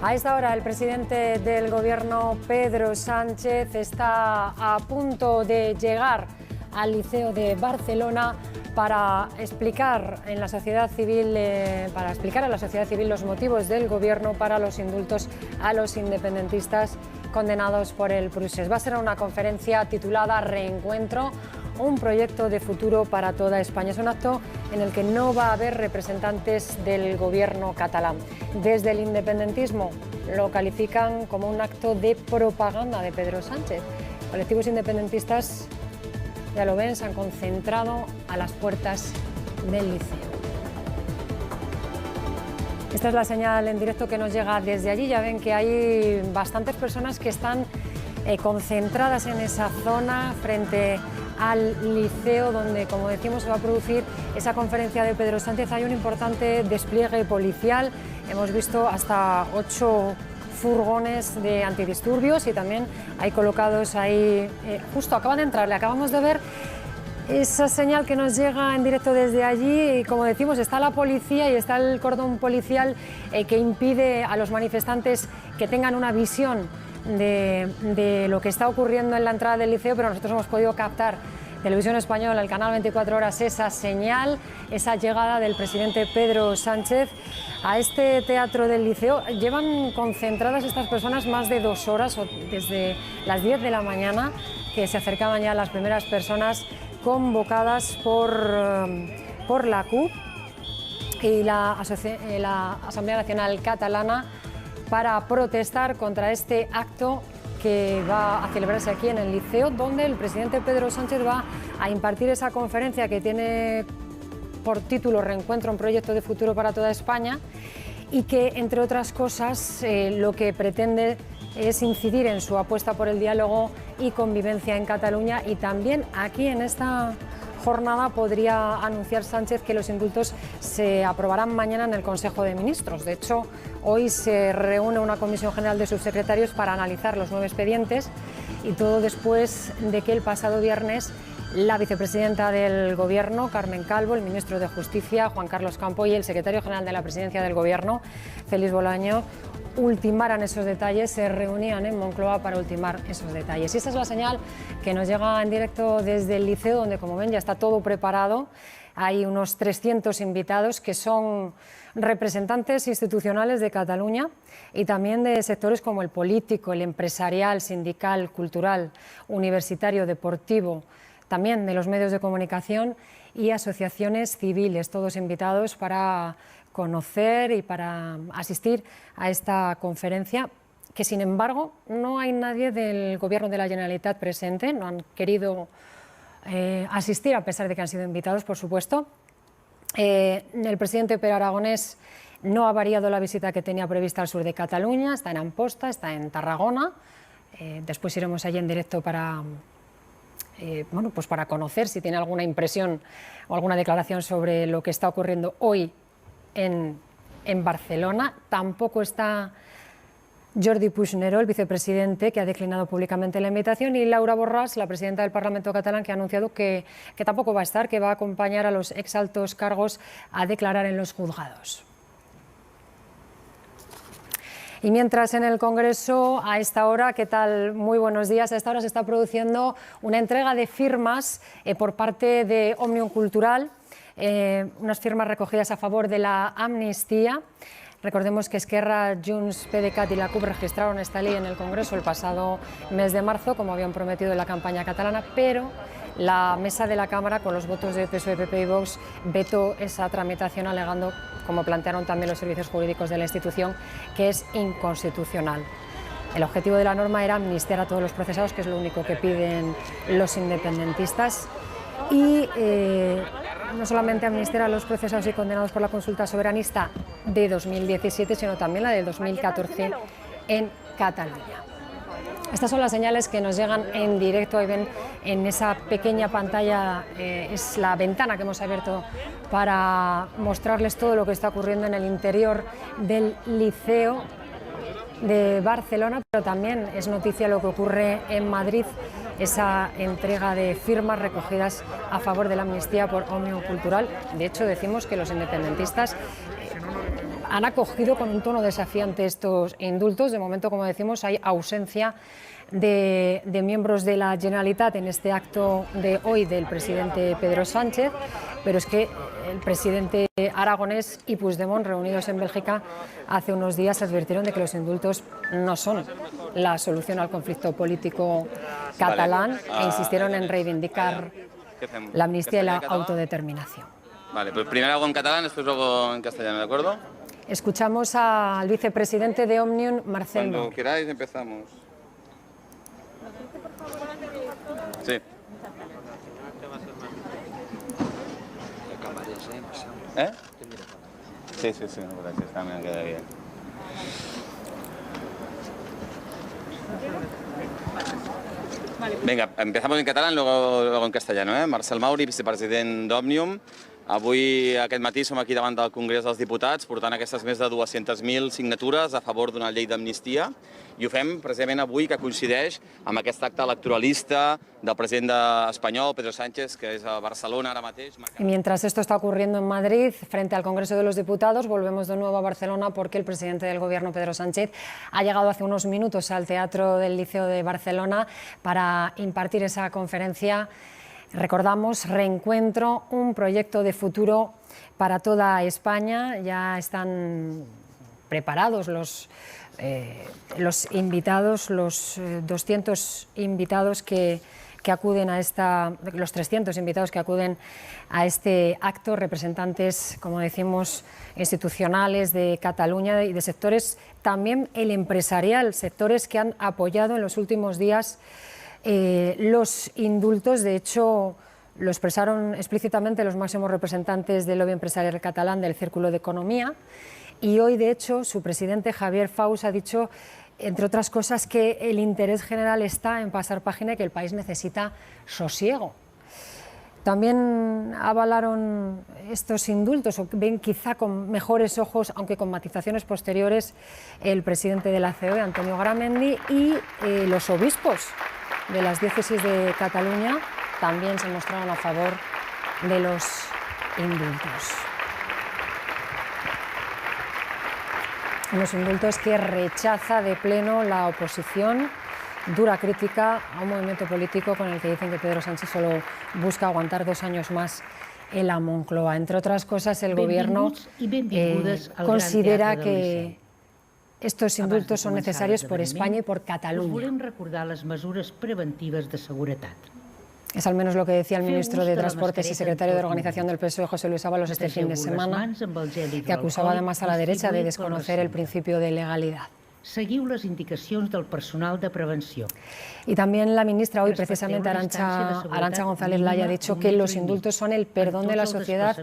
A esta hora, el presidente del Gobierno, Pedro Sánchez, está a punto de llegar al Liceo de Barcelona para explicar a la sociedad civil los motivos del Gobierno para los indultos a los independentistas condenados por el procés. Va a ser una conferencia titulada Reencuentro, un proyecto de futuro para toda España. Es un acto en el que no va a haber representantes del gobierno catalán. Desde el independentismo lo califican como un acto de propaganda de Pedro Sánchez. Colectivos independentistas, ya lo ven, se han concentrado a las puertas del liceo. Esta es la señal en directo que nos llega desde allí. Ya ven que hay bastantes personas que están concentradas en esa zona frente al liceo, donde, como decimos, se va a producir esa conferencia de Pedro Sánchez. Hay un importante despliegue policial. Hemos visto hasta 8 furgones de antidisturbios y también hay colocados ahí, justo acaban de entrar, le acabamos de ver esa señal que nos llega en directo desde allí. Y como decimos, está la policía y está el cordón policial que impide a los manifestantes que tengan una visión de lo que está ocurriendo en la entrada del liceo, pero nosotros hemos podido captar, Televisión Española, el canal 24 horas, esa señal, esa llegada del presidente Pedro Sánchez a este teatro del liceo. Llevan concentradas estas personas más de 2 horas, desde las 10 de la mañana, que se acercaban ya las primeras personas convocadas por la CUP y la Asamblea Nacional Catalana para protestar contra este acto que va a celebrarse aquí en el liceo, donde el presidente Pedro Sánchez va a impartir esa conferencia que tiene por título Reencuentro, un proyecto de futuro para toda España, y que, entre otras cosas, lo que pretende es incidir en su apuesta por el diálogo y convivencia en Cataluña. Y también aquí en esta jornada podría anunciar Sánchez que los indultos se aprobarán mañana en el Consejo de Ministros. De hecho, hoy se reúne una Comisión General de Subsecretarios para analizar los 9 expedientes, y todo después de que el pasado viernes la vicepresidenta del Gobierno, Carmen Calvo, el ministro de Justicia, Juan Carlos Campo, y el secretario general de la Presidencia del Gobierno, Félix Bolaño, ultimaran esos detalles, se reunían en Moncloa para ultimar esos detalles. Y esta es la señal que nos llega en directo desde el liceo, donde, como ven, ya está todo preparado. Hay unos 300 invitados que son representantes institucionales de Cataluña y también de sectores como el político, el empresarial, sindical, cultural, universitario, deportivo, también de los medios de comunicación y asociaciones civiles, todos invitados para conocer y para asistir a esta conferencia, que sin embargo no hay nadie del Gobierno de la Generalitat presente, no han querido asistir a pesar de que han sido invitados, por supuesto. El presidente Pere Aragonés no ha variado la visita que tenía prevista al sur de Cataluña, está en Amposta, está en Tarragona. Después iremos allí en directo para conocer si tiene alguna impresión o alguna declaración sobre lo que está ocurriendo hoy en Barcelona. Tampoco está Jordi Puigneró, el vicepresidente, que ha declinado públicamente la invitación, y Laura Borràs, la presidenta del Parlamento catalán, que ha anunciado que tampoco va a estar, que va a acompañar a los exaltos cargos a declarar en los juzgados. Y mientras en el Congreso, a esta hora, ¿qué tal? Muy buenos días. A esta hora se está produciendo una entrega de firmas por parte de Òmnium Cultural, unas firmas recogidas a favor de la amnistía. Recordemos que Esquerra, Junts, PDeCAT y la CUP registraron esta ley en el Congreso el pasado mes de marzo, como habían prometido en la campaña catalana, pero la mesa de la Cámara, con los votos de PSOE, PP y Vox, vetó esa tramitación, alegando, como plantearon también los servicios jurídicos de la institución, que es inconstitucional. El objetivo de la norma era amnistiar a todos los procesados, que es lo único que piden los independentistas, y no solamente amnistiar a los procesados y condenados por la consulta soberanista de 2017, sino también la de 2014 en Cataluña. Estas son las señales que nos llegan en directo. Ahí ven en esa pequeña pantalla, es la ventana que hemos abierto para mostrarles todo lo que está ocurriendo en el interior del liceo de Barcelona, pero también es noticia lo que ocurre en Madrid, esa entrega de firmas recogidas a favor de la amnistía por Òmnium Cultural. De hecho, decimos que los independentistas han acogido con un tono desafiante estos indultos. De momento, como decimos, hay ausencia de miembros de la Generalitat en este acto de hoy del presidente Pedro Sánchez, pero es que el presidente aragonés y Puigdemont, reunidos en Bélgica hace unos días, advirtieron de que los indultos no son la solución al conflicto político catalán e insistieron en reivindicar la amnistía y la autodeterminación. Vale, pues primero algo en catalán, después luego en castellano, ¿de acuerdo? Escuchamos al vicepresidente de Òmnium, Marcel Mauri. Cuando queráis empezamos. Sí. ¿Eh? Sí, gracias, también queda bien. Venga, empezamos en catalán, luego en castellano. Marcel Mauri, vicepresident d'Òmnium. Avui, aquest matí, som aquí davant del Congrés dels Diputats portant aquestes més de 200.000 signatures a favor d'una llei d'amnistia i ho fem precisament avui, que coincideix amb aquest acte electoralista del president espanyol, Pedro Sánchez, que és a Barcelona ara mateix. Y mientras esto está ocurriendo en Madrid, frente al Congreso de los Diputados, volvemos de nuevo a Barcelona porque el presidente del Gobierno, Pedro Sánchez, ha llegado hace unos minutos al Teatro del Liceo de Barcelona para impartir esa conferencia. Recordamos, Reencuentro, un proyecto de futuro para toda España. Ya están preparados los invitados, los 200 invitados que acuden a los 300 invitados que acuden a este acto, representantes, como decimos, institucionales de Cataluña y de sectores, también el empresarial, sectores que han apoyado en los últimos días los indultos. De hecho, lo expresaron explícitamente los máximos representantes del lobby empresarial catalán del Círculo de Economía, y hoy, de hecho, su presidente Javier Faus ha dicho, entre otras cosas, que el interés general está en pasar página y que el país necesita sosiego. También avalaron estos indultos, o ven quizá con mejores ojos, aunque con matizaciones posteriores, el presidente de la COE, Antonio Garamendi, y los obispos de las diócesis de Cataluña también se mostraron a favor de los indultos. Unos indultos que rechaza de pleno la oposición, dura crítica a un movimiento político con el que dicen que Pedro Sánchez solo busca aguantar 2 años más en la Moncloa. Entre otras cosas, el Gobierno considera que estos indultos son necesarios por España y por Cataluña. Volem recordar les mesures preventives de seguretat. Es al menos lo que decía el ministro de Transportes y secretario de Organización del PSOE, José Luis Ábalos, este fin de semana, que acusaba además a la derecha de desconocer el principio de legalidad. Seguiu les indicacions del personal de prevenció. Y también la ministra hoy, precisamente Arantxa González Laya, ha dicho que los indultos son el perdón de la sociedad,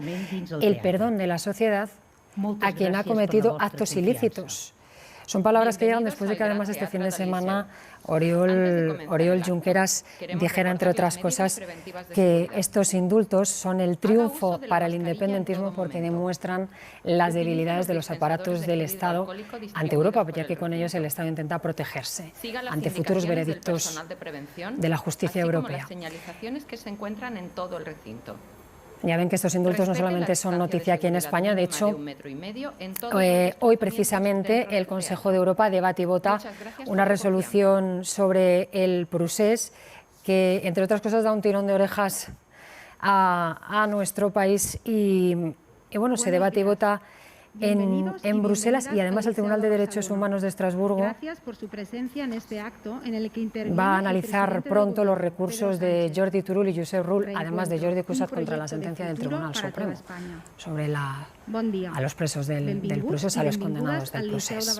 a quien ha cometido actos ilícitos. Son palabras que llegan después de que además este fin de semana Oriol Junqueras dijera, entre otras cosas, que estos indultos son el triunfo para el independentismo porque demuestran las debilidades de los aparatos del Estado ante Europa, ya que con ellos el Estado intenta protegerse ante futuros veredictos de la justicia europea. Ya ven que estos indultos no solamente son noticia aquí en España, de hecho, hoy precisamente el Consejo de Europa debate y vota una resolución sobre el procés que, entre otras cosas, da un tirón de orejas a nuestro país y bueno, se debate y vota en Bruselas, y además el Tribunal de Derechos Humanos de Estrasburgo va a analizar pronto los recursos de Jordi Turull y Josep Rull, además de Jordi Cuixart, contra la sentencia del Tribunal Supremo sobre a los presos del procés, a los condenados del procés.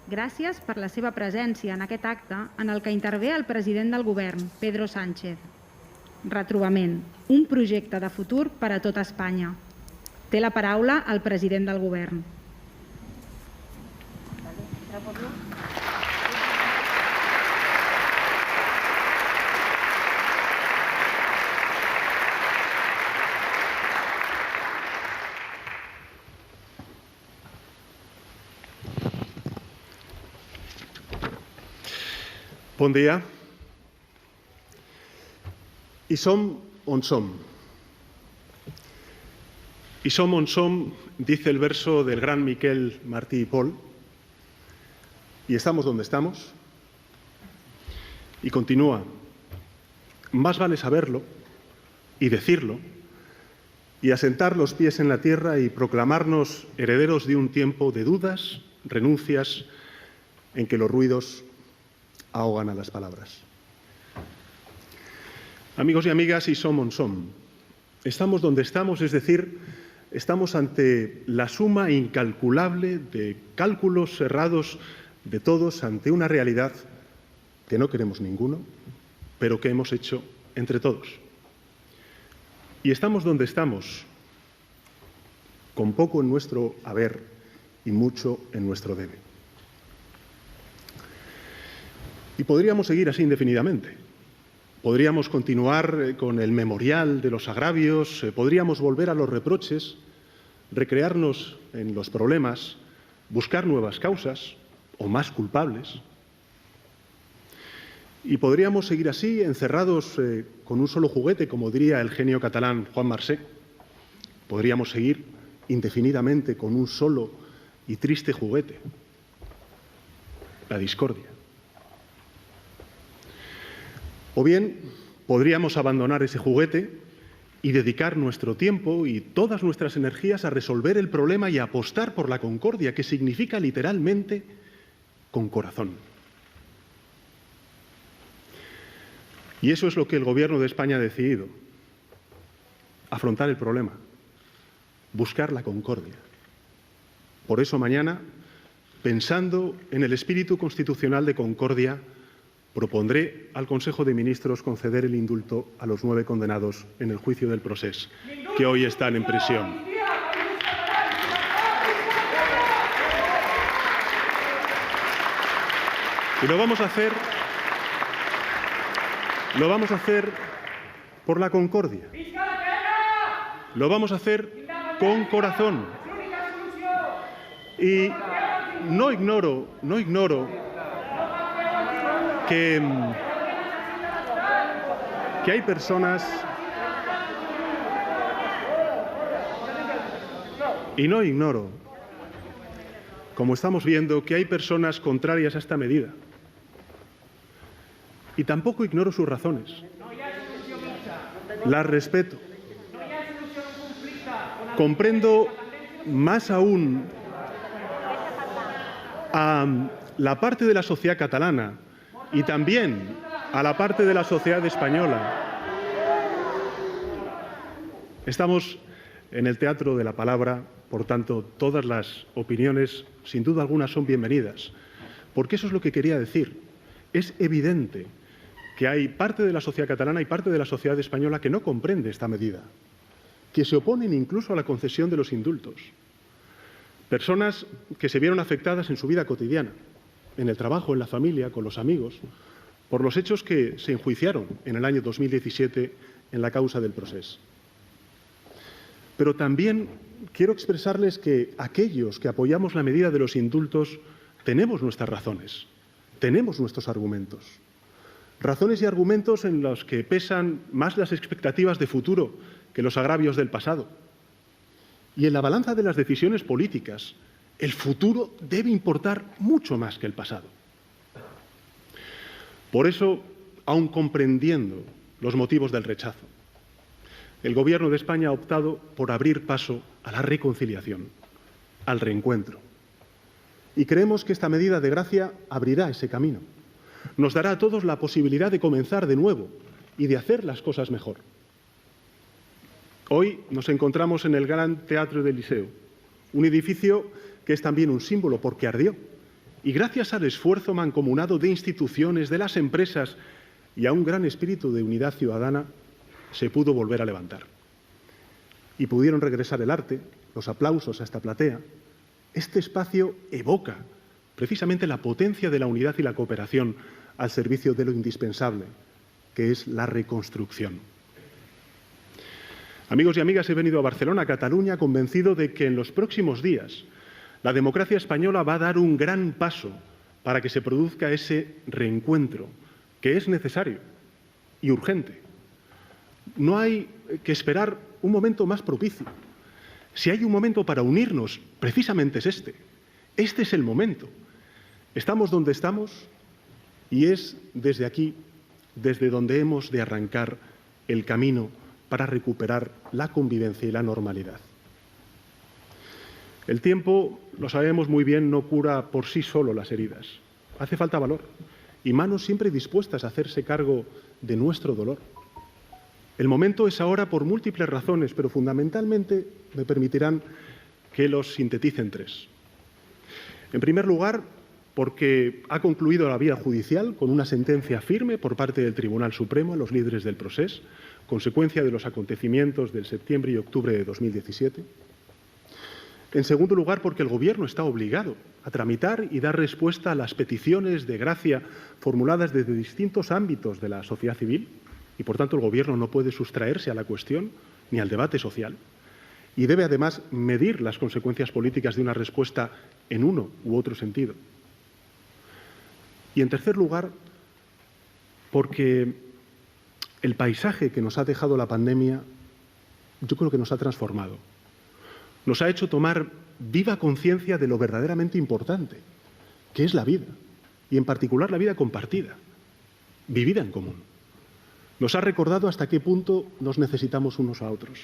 Gràcies per la seva presència en aquest acte en el que intervé el president del govern, Pedro Sánchez. Retrobament, un projecte de futur per a tota Espanya. Té la paraula el president del govern. Bon dia. I som on som. Y som on som, dice el verso del gran Miquel Martí y Pol, y estamos donde estamos. Y continúa, más vale saberlo y decirlo, y asentar los pies en la tierra y proclamarnos herederos de un tiempo de dudas, renuncias, en que los ruidos ahogan a las palabras. Amigos y amigas, y som on som. Estamos donde estamos, es decir, estamos ante la suma incalculable de cálculos cerrados de todos ante una realidad que no queremos ninguno, pero que hemos hecho entre todos. Y estamos donde estamos, con poco en nuestro haber y mucho en nuestro debe. Y podríamos seguir así indefinidamente. Podríamos continuar con el memorial de los agravios, podríamos volver a los reproches, recrearnos en los problemas, buscar nuevas causas o más culpables. Y podríamos seguir así, encerrados con un solo juguete, como diría el genio catalán Juan Marsé. Podríamos seguir indefinidamente con un solo y triste juguete, la discordia. O bien, podríamos abandonar ese juguete y dedicar nuestro tiempo y todas nuestras energías a resolver el problema y a apostar por la concordia, que significa literalmente con corazón. Y eso es lo que el Gobierno de España ha decidido: afrontar el problema, buscar la concordia. Por eso mañana, pensando en el espíritu constitucional de concordia, propondré al Consejo de Ministros conceder el indulto a los 9 condenados en el juicio del Procés, que hoy están en prisión. Y lo vamos a hacer por la concordia. Lo vamos a hacer con corazón. Y no ignoro que hay personas, y no ignoro, como estamos viendo, que hay personas contrarias a esta medida. Y tampoco ignoro sus razones. Las respeto. Comprendo más aún a la parte de la sociedad catalana y también a la parte de la sociedad española. Estamos en el teatro de la palabra, por tanto, todas las opiniones, sin duda alguna, son bienvenidas, porque eso es lo que quería decir. Es evidente que hay parte de la sociedad catalana y parte de la sociedad española que no comprende esta medida, que se oponen incluso a la concesión de los indultos. Personas que se vieron afectadas en su vida cotidiana, en el trabajo, en la familia, con los amigos, por los hechos que se enjuiciaron en el año 2017 en la causa del Procés. Pero también quiero expresarles que aquellos que apoyamos la medida de los indultos tenemos nuestras razones, tenemos nuestros argumentos. Razones y argumentos en los que pesan más las expectativas de futuro que los agravios del pasado. Y en la balanza de las decisiones políticas, el futuro debe importar mucho más que el pasado. Por eso, aun comprendiendo los motivos del rechazo, el Gobierno de España ha optado por abrir paso a la reconciliación, al reencuentro. Y creemos que esta medida de gracia abrirá ese camino. Nos dará a todos la posibilidad de comenzar de nuevo y de hacer las cosas mejor. Hoy nos encontramos en el Gran Teatro del Liceo, un edificio que es también un símbolo porque ardió. Y gracias al esfuerzo mancomunado de instituciones, de las empresas y a un gran espíritu de unidad ciudadana, se pudo volver a levantar. Y pudieron regresar el arte, los aplausos a esta platea. Este espacio evoca precisamente la potencia de la unidad y la cooperación al servicio de lo indispensable, que es la reconstrucción. Amigos y amigas, he venido a Barcelona, a Cataluña, convencido de que en los próximos días la democracia española va a dar un gran paso para que se produzca ese reencuentro, que es necesario y urgente. No hay que esperar un momento más propicio. Si hay un momento para unirnos, precisamente es este. Este es el momento. Estamos donde estamos y es desde aquí, desde donde hemos de arrancar el camino para recuperar la convivencia y la normalidad. El tiempo, lo sabemos muy bien, no cura por sí solo las heridas. Hace falta valor y manos siempre dispuestas a hacerse cargo de nuestro dolor. El momento es ahora por múltiples razones, pero fundamentalmente me permitirán que los sintetice en tres. En primer lugar, porque ha concluido la vía judicial con una sentencia firme por parte del Tribunal Supremo a los líderes del procés, consecuencia de los acontecimientos del septiembre y octubre de 2017. En segundo lugar, porque el Gobierno está obligado a tramitar y dar respuesta a las peticiones de gracia formuladas desde distintos ámbitos de la sociedad civil y, por tanto, el Gobierno no puede sustraerse a la cuestión ni al debate social y debe, además, medir las consecuencias políticas de una respuesta en uno u otro sentido. Y, en tercer lugar, porque el paisaje que nos ha dejado la pandemia yo creo que nos ha transformado. Nos ha hecho tomar viva conciencia de lo verdaderamente importante, que es la vida, y en particular la vida compartida, vivida en común. Nos ha recordado hasta qué punto nos necesitamos unos a otros.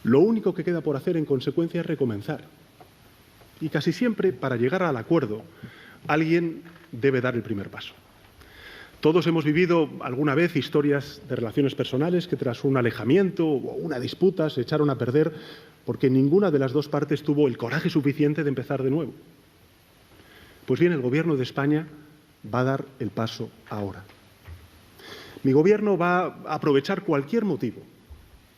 Lo único que queda por hacer, en consecuencia, es recomenzar. Y casi siempre, para llegar al acuerdo, alguien debe dar el primer paso. Todos hemos vivido alguna vez historias de relaciones personales que tras un alejamiento o una disputa se echaron a perder porque ninguna de las dos partes tuvo el coraje suficiente de empezar de nuevo. Pues bien, el Gobierno de España va a dar el paso ahora. Mi Gobierno va a aprovechar cualquier motivo,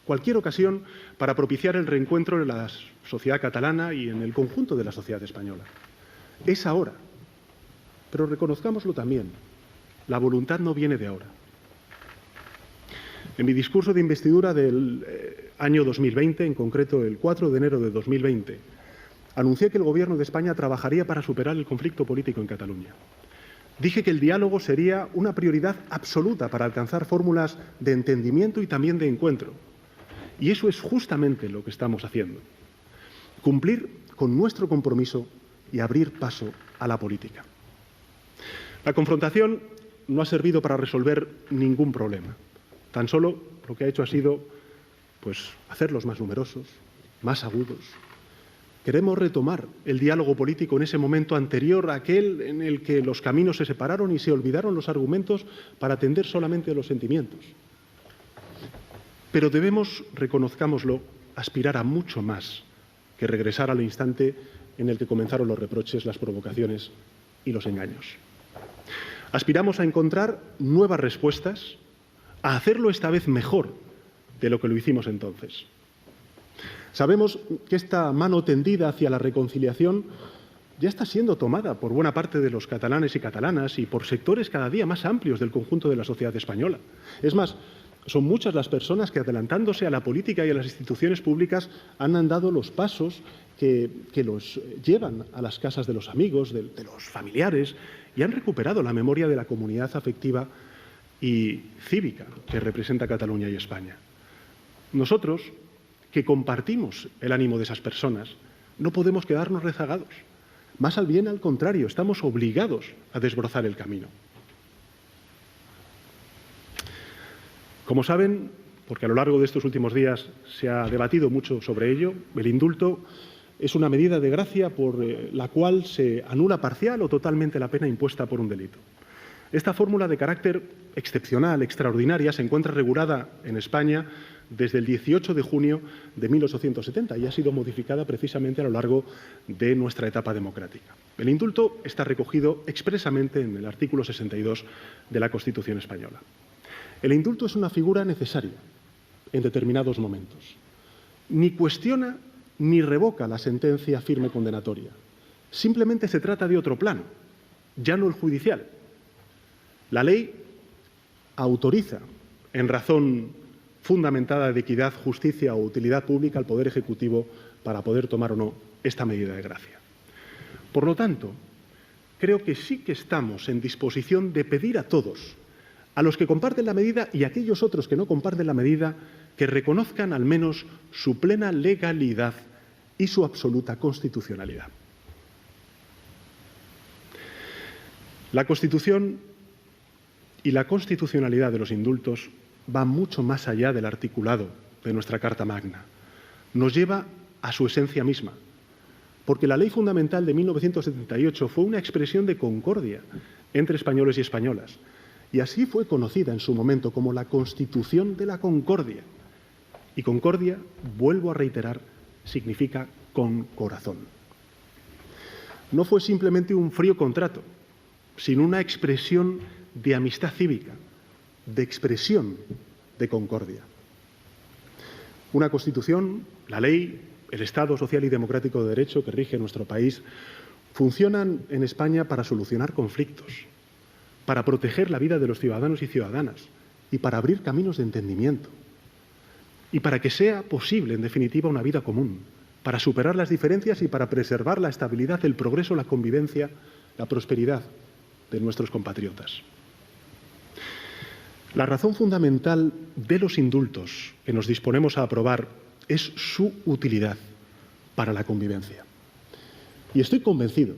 cualquier ocasión para propiciar el reencuentro en la sociedad catalana y en el conjunto de la sociedad española. Es ahora, pero reconozcámoslo también. La voluntad no viene de ahora. En mi discurso de investidura del año 2020, en concreto el 4 de enero de 2020, anuncié que el Gobierno de España trabajaría para superar el conflicto político en Cataluña. Dije que el diálogo sería una prioridad absoluta para alcanzar fórmulas de entendimiento y también de encuentro. Y eso es justamente lo que estamos haciendo. Cumplir con nuestro compromiso y abrir paso a la política. La confrontación no ha servido para resolver ningún problema. Tan solo lo que ha hecho ha sido, hacerlos más numerosos, más agudos. Queremos retomar el diálogo político en ese momento anterior a aquel en el que los caminos se separaron y se olvidaron los argumentos para atender solamente a los sentimientos. Pero debemos, reconozcámoslo, aspirar a mucho más que regresar al instante en el que comenzaron los reproches, las provocaciones y los engaños. Aspiramos a encontrar nuevas respuestas, a hacerlo esta vez mejor de lo que lo hicimos entonces. Sabemos que esta mano tendida hacia la reconciliación ya está siendo tomada por buena parte de los catalanes y catalanas y por sectores cada día más amplios del conjunto de la sociedad española. Es más, son muchas las personas que, adelantándose a la política y a las instituciones públicas, han andado los pasos que los llevan a las casas de los amigos, de los familiares, y han recuperado la memoria de la comunidad afectiva y cívica que representa Cataluña y España. Nosotros, que compartimos el ánimo de esas personas, no podemos quedarnos rezagados. Más bien al contrario, estamos obligados a desbrozar el camino. Como saben, porque a lo largo de estos últimos días se ha debatido mucho sobre ello, el indulto es una medida de gracia por la cual se anula parcial o totalmente la pena impuesta por un delito. Esta fórmula de carácter excepcional, extraordinaria, se encuentra regulada en España desde el 18 de junio de 1870 y ha sido modificada precisamente a lo largo de nuestra etapa democrática. El indulto está recogido expresamente en el artículo 62 de la Constitución española. El indulto es una figura necesaria en determinados momentos. Ni cuestiona ni revoca la sentencia firme condenatoria. Simplemente se trata de otro plano, ya no el judicial. La ley autoriza, en razón fundamentada de equidad, justicia o utilidad pública, al Poder Ejecutivo para poder tomar o no esta medida de gracia. Por lo tanto, creo que sí que estamos en disposición de pedir a todos a los que comparten la medida y a aquellos otros que no comparten la medida, que reconozcan al menos su plena legalidad y su absoluta constitucionalidad. La Constitución y la constitucionalidad de los indultos va mucho más allá del articulado de nuestra Carta Magna. Nos lleva a su esencia misma, porque la Ley Fundamental de 1978 fue una expresión de concordia entre españoles y españolas, y así fue conocida en su momento como la Constitución de la Concordia. Y concordia, vuelvo a reiterar, significa con corazón. No fue simplemente un frío contrato, sino una expresión de amistad cívica, de expresión de concordia. Una Constitución, la ley, el Estado social y democrático de derecho que rige nuestro país, funcionan en España para solucionar conflictos, para proteger la vida de los ciudadanos y ciudadanas y para abrir caminos de entendimiento y para que sea posible, en definitiva, una vida común, para superar las diferencias y para preservar la estabilidad, el progreso, la convivencia, la prosperidad de nuestros compatriotas. La razón fundamental de los indultos que nos disponemos a aprobar es su utilidad para la convivencia. Y estoy convencido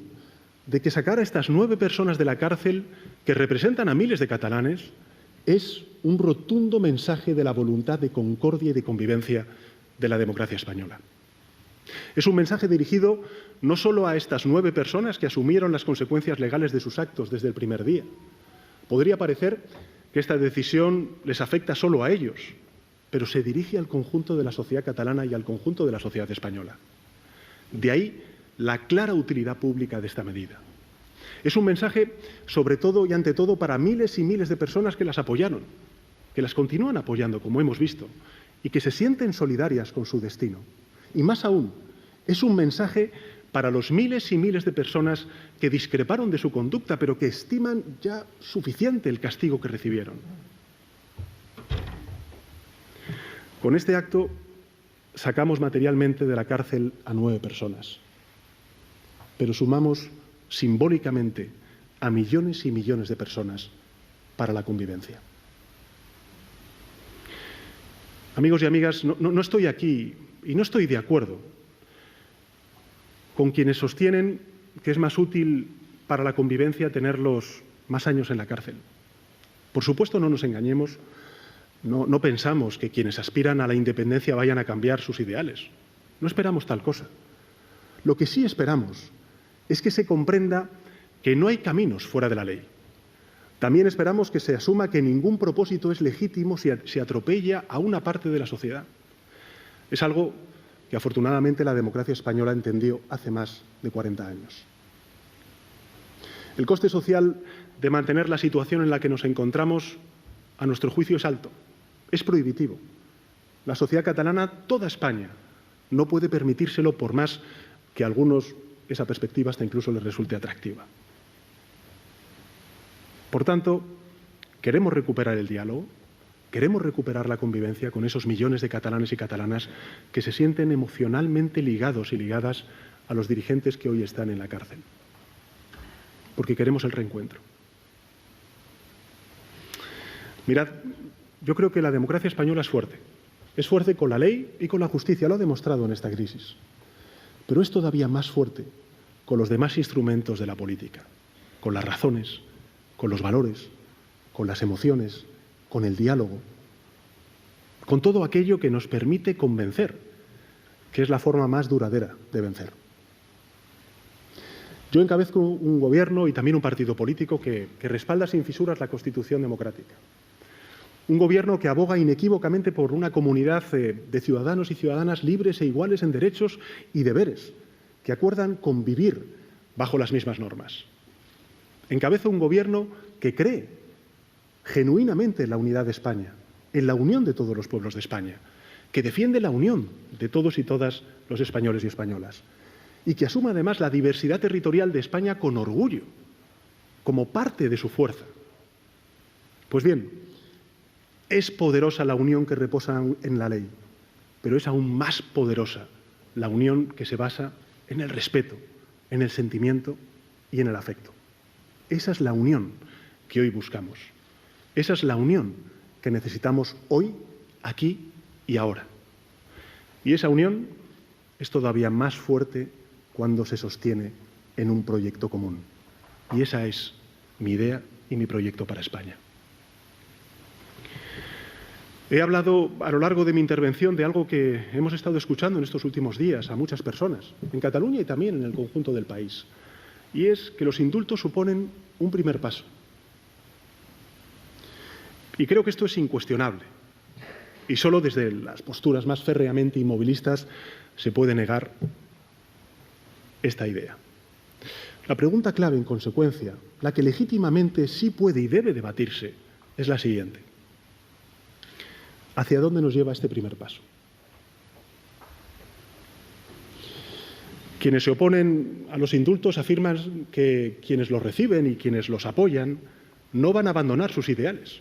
de que sacar a estas 9 personas de la cárcel, que representan a miles de catalanes, es un rotundo mensaje de la voluntad de concordia y de convivencia de la democracia española. Es un mensaje dirigido no solo a estas 9 personas que asumieron las consecuencias legales de sus actos desde el primer día. Podría parecer que esta decisión les afecta solo a ellos, pero se dirige al conjunto de la sociedad catalana y al conjunto de la sociedad española. De ahí la clara utilidad pública de esta medida. Es un mensaje, sobre todo y ante todo, para miles y miles de personas que las apoyaron, que las continúan apoyando, como hemos visto, y que se sienten solidarias con su destino. Y más aún, es un mensaje para los miles y miles de personas que discreparon de su conducta, pero que estiman ya suficiente el castigo que recibieron. Con este acto sacamos materialmente de la cárcel a 9 personas, pero sumamos simbólicamente a millones y millones de personas para la convivencia. Amigos y amigas, no estoy aquí y no estoy de acuerdo con quienes sostienen que es más útil para la convivencia tenerlos más años en la cárcel. Por supuesto, no nos engañemos, no pensamos que quienes aspiran a la independencia vayan a cambiar sus ideales. No esperamos tal cosa. Lo que sí esperamos es que se comprenda que no hay caminos fuera de la ley. También esperamos que se asuma que ningún propósito es legítimo si se atropella a una parte de la sociedad. Es algo que afortunadamente la democracia española entendió hace más de 40 años. El coste social de mantener la situación en la que nos encontramos, a nuestro juicio, es alto, es prohibitivo. La sociedad catalana, toda España, no puede permitírselo por más que a algunos esa perspectiva hasta incluso les resulte atractiva. Por tanto, queremos recuperar el diálogo, queremos recuperar la convivencia con esos millones de catalanes y catalanas que se sienten emocionalmente ligados y ligadas a los dirigentes que hoy están en la cárcel, porque queremos el reencuentro. Mirad, yo creo que la democracia española es fuerte con la ley y con la justicia, lo ha demostrado en esta crisis, pero es todavía más fuerte con los demás instrumentos de la política, con las razones, con los valores, con las emociones, con el diálogo, con todo aquello que nos permite convencer, que es la forma más duradera de vencer. Yo encabezco un gobierno y también un partido político que respalda sin fisuras la Constitución democrática. Un gobierno que aboga inequívocamente por una comunidad de ciudadanos y ciudadanas libres e iguales en derechos y deberes, que acuerdan convivir bajo las mismas normas. Encabezo un gobierno que cree genuinamente en la unidad de España, en la unión de todos los pueblos de España, que defiende la unión de todos y todas los españoles y españolas, y que asuma además la diversidad territorial de España con orgullo, como parte de su fuerza. Pues bien, es poderosa la unión que reposa en la ley, pero es aún más poderosa la unión que se basa en el respeto, en el sentimiento y en el afecto. Esa es la unión que hoy buscamos. Esa es la unión que necesitamos hoy, aquí y ahora. Y esa unión es todavía más fuerte cuando se sostiene en un proyecto común. Y esa es mi idea y mi proyecto para España. He hablado a lo largo de mi intervención de algo que hemos estado escuchando en estos últimos días a muchas personas, en Cataluña y también en el conjunto del país, y es que los indultos suponen un primer paso. Y creo que esto es incuestionable, y solo desde las posturas más férreamente inmovilistas se puede negar esta idea. La pregunta clave, en consecuencia, la que legítimamente sí puede y debe debatirse, es la siguiente. ¿Hacia dónde nos lleva este primer paso? Quienes se oponen a los indultos afirman que quienes los reciben y quienes los apoyan no van a abandonar sus ideales.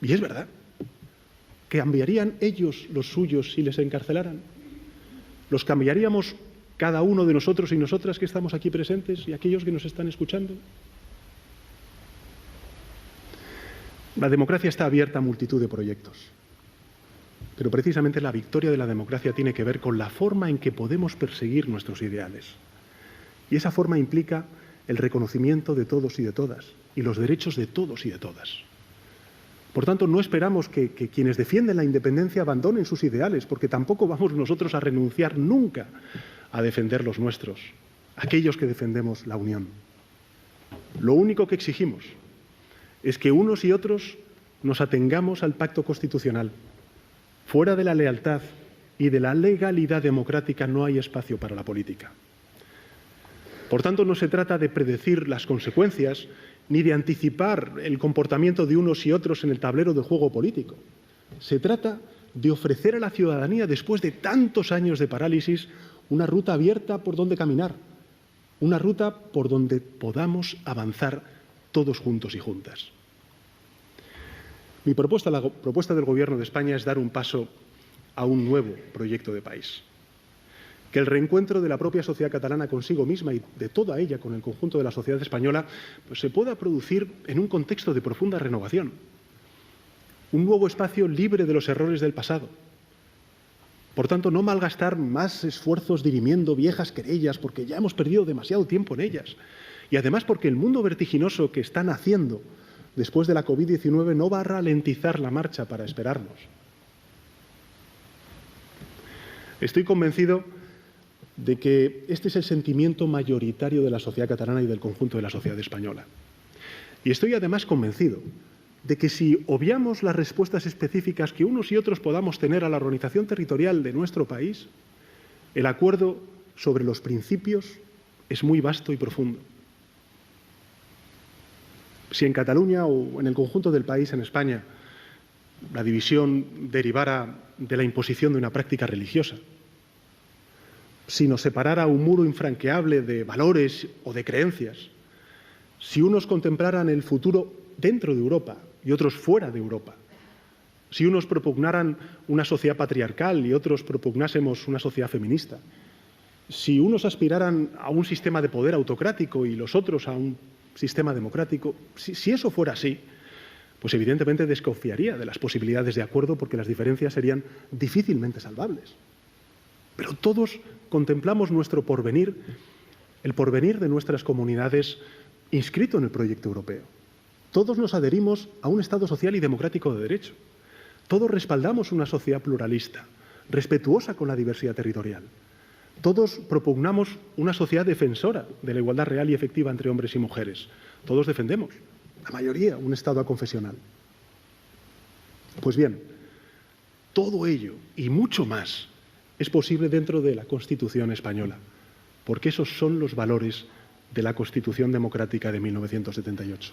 Y es verdad. ¿Cambiarían ellos los suyos si les encarcelaran? ¿Los cambiaríamos cada uno de nosotros y nosotras que estamos aquí presentes y aquellos que nos están escuchando? La democracia está abierta a multitud de proyectos. Pero precisamente la victoria de la democracia tiene que ver con la forma en que podemos perseguir nuestros ideales. Y esa forma implica el reconocimiento de todos y de todas, y los derechos de todos y de todas. Por tanto, no esperamos que quienes defienden la independencia abandonen sus ideales, porque tampoco vamos nosotros a renunciar nunca a defender los nuestros, aquellos que defendemos la unión. Lo único que exigimos es que unos y otros nos atengamos al pacto constitucional. Fuera de la lealtad y de la legalidad democrática no hay espacio para la política. Por tanto, no se trata de predecir las consecuencias ni de anticipar el comportamiento de unos y otros en el tablero de juego político. Se trata de ofrecer a la ciudadanía, después de tantos años de parálisis, una ruta abierta por donde caminar, una ruta por donde podamos avanzar todos juntos y juntas. Mi propuesta, la propuesta del Gobierno de España, es dar un paso a un nuevo proyecto de país. Que el reencuentro de la propia sociedad catalana consigo misma y de toda ella con el conjunto de la sociedad española se pueda producir en un contexto de profunda renovación. Un nuevo espacio libre de los errores del pasado. Por tanto, no malgastar más esfuerzos dirimiendo viejas querellas porque ya hemos perdido demasiado tiempo en ellas. Y además porque el mundo vertiginoso que está naciendo después de la COVID-19 no va a ralentizar la marcha para esperarnos. Estoy convencido de que este es el sentimiento mayoritario de la sociedad catalana y del conjunto de la sociedad española. Y estoy además convencido de que si obviamos las respuestas específicas que unos y otros podamos tener a la organización territorial de nuestro país, el acuerdo sobre los principios es muy vasto y profundo. Si en Cataluña o en el conjunto del país, en España, la división derivara de la imposición de una práctica religiosa, si nos separara un muro infranqueable de valores o de creencias, si unos contemplaran el futuro dentro de Europa y otros fuera de Europa, si unos propugnaran una sociedad patriarcal y otros propugnásemos una sociedad feminista, si unos aspiraran a un sistema de poder autocrático y los otros a un sistema democrático, si eso fuera así, pues evidentemente desconfiaría de las posibilidades de acuerdo porque las diferencias serían difícilmente salvables. Pero todos contemplamos nuestro porvenir, el porvenir de nuestras comunidades inscrito en el proyecto europeo. Todos nos adherimos a un Estado social y democrático de derecho. Todos respaldamos una sociedad pluralista, respetuosa con la diversidad territorial. Todos propugnamos una sociedad defensora de la igualdad real y efectiva entre hombres y mujeres. Todos defendemos, la mayoría, un Estado aconfesional. Pues bien, todo ello y mucho más es posible dentro de la Constitución española, porque esos son los valores de la Constitución democrática de 1978.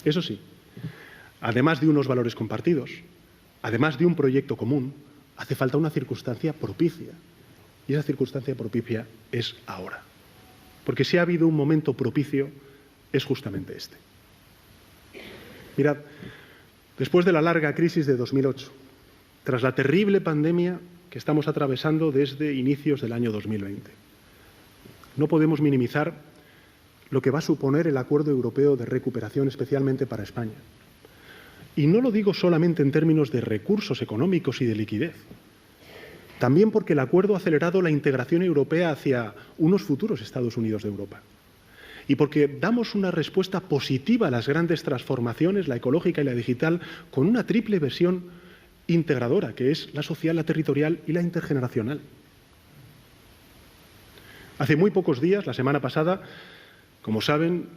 Eso sí, además de unos valores compartidos, además de un proyecto común, hace falta una circunstancia propicia. Y esa circunstancia propicia es ahora. Porque si ha habido un momento propicio, es justamente este. Mirad, después de la larga crisis de 2008, tras la terrible pandemia que estamos atravesando desde inicios del año 2020, no podemos minimizar lo que va a suponer el Acuerdo Europeo de Recuperación, especialmente para España. Y no lo digo solamente en términos de recursos económicos y de liquidez, también porque el acuerdo ha acelerado la integración europea hacia unos futuros Estados Unidos de Europa. Y porque damos una respuesta positiva a las grandes transformaciones, la ecológica y la digital, con una triple versión integradora, que es la social, la territorial y la intergeneracional. Hace muy pocos días, la semana pasada, como saben,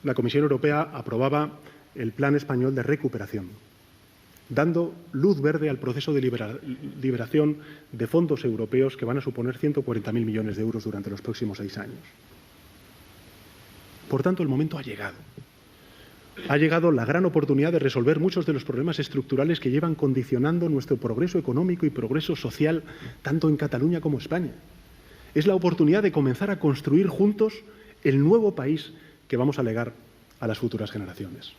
la Comisión Europea aprobaba el Plan Español de Recuperación, dando luz verde al proceso de liberación de fondos europeos que van a suponer 140.000 millones de euros durante los próximos 6 años. Por tanto, el momento ha llegado. Ha llegado la gran oportunidad de resolver muchos de los problemas estructurales que llevan condicionando nuestro progreso económico y progreso social, tanto en Cataluña como en España. Es la oportunidad de comenzar a construir juntos el nuevo país que vamos a legar a las futuras generaciones.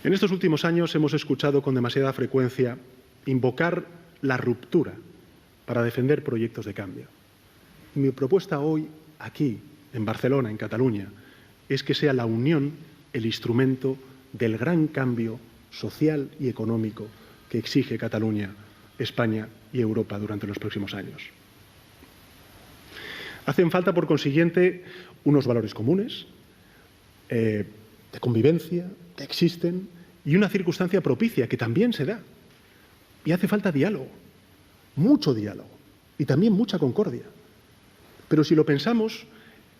En estos últimos años hemos escuchado con demasiada frecuencia invocar la ruptura para defender proyectos de cambio. Mi propuesta hoy, aquí, en Barcelona, en Cataluña, es que sea la unión el instrumento del gran cambio social y económico que exige Cataluña, España y Europa durante los próximos años. Hacen falta, por consiguiente, unos valores comunes, de convivencia, que existen, y una circunstancia propicia, que también se da. Y hace falta diálogo, mucho diálogo, y también mucha concordia. Pero si lo pensamos,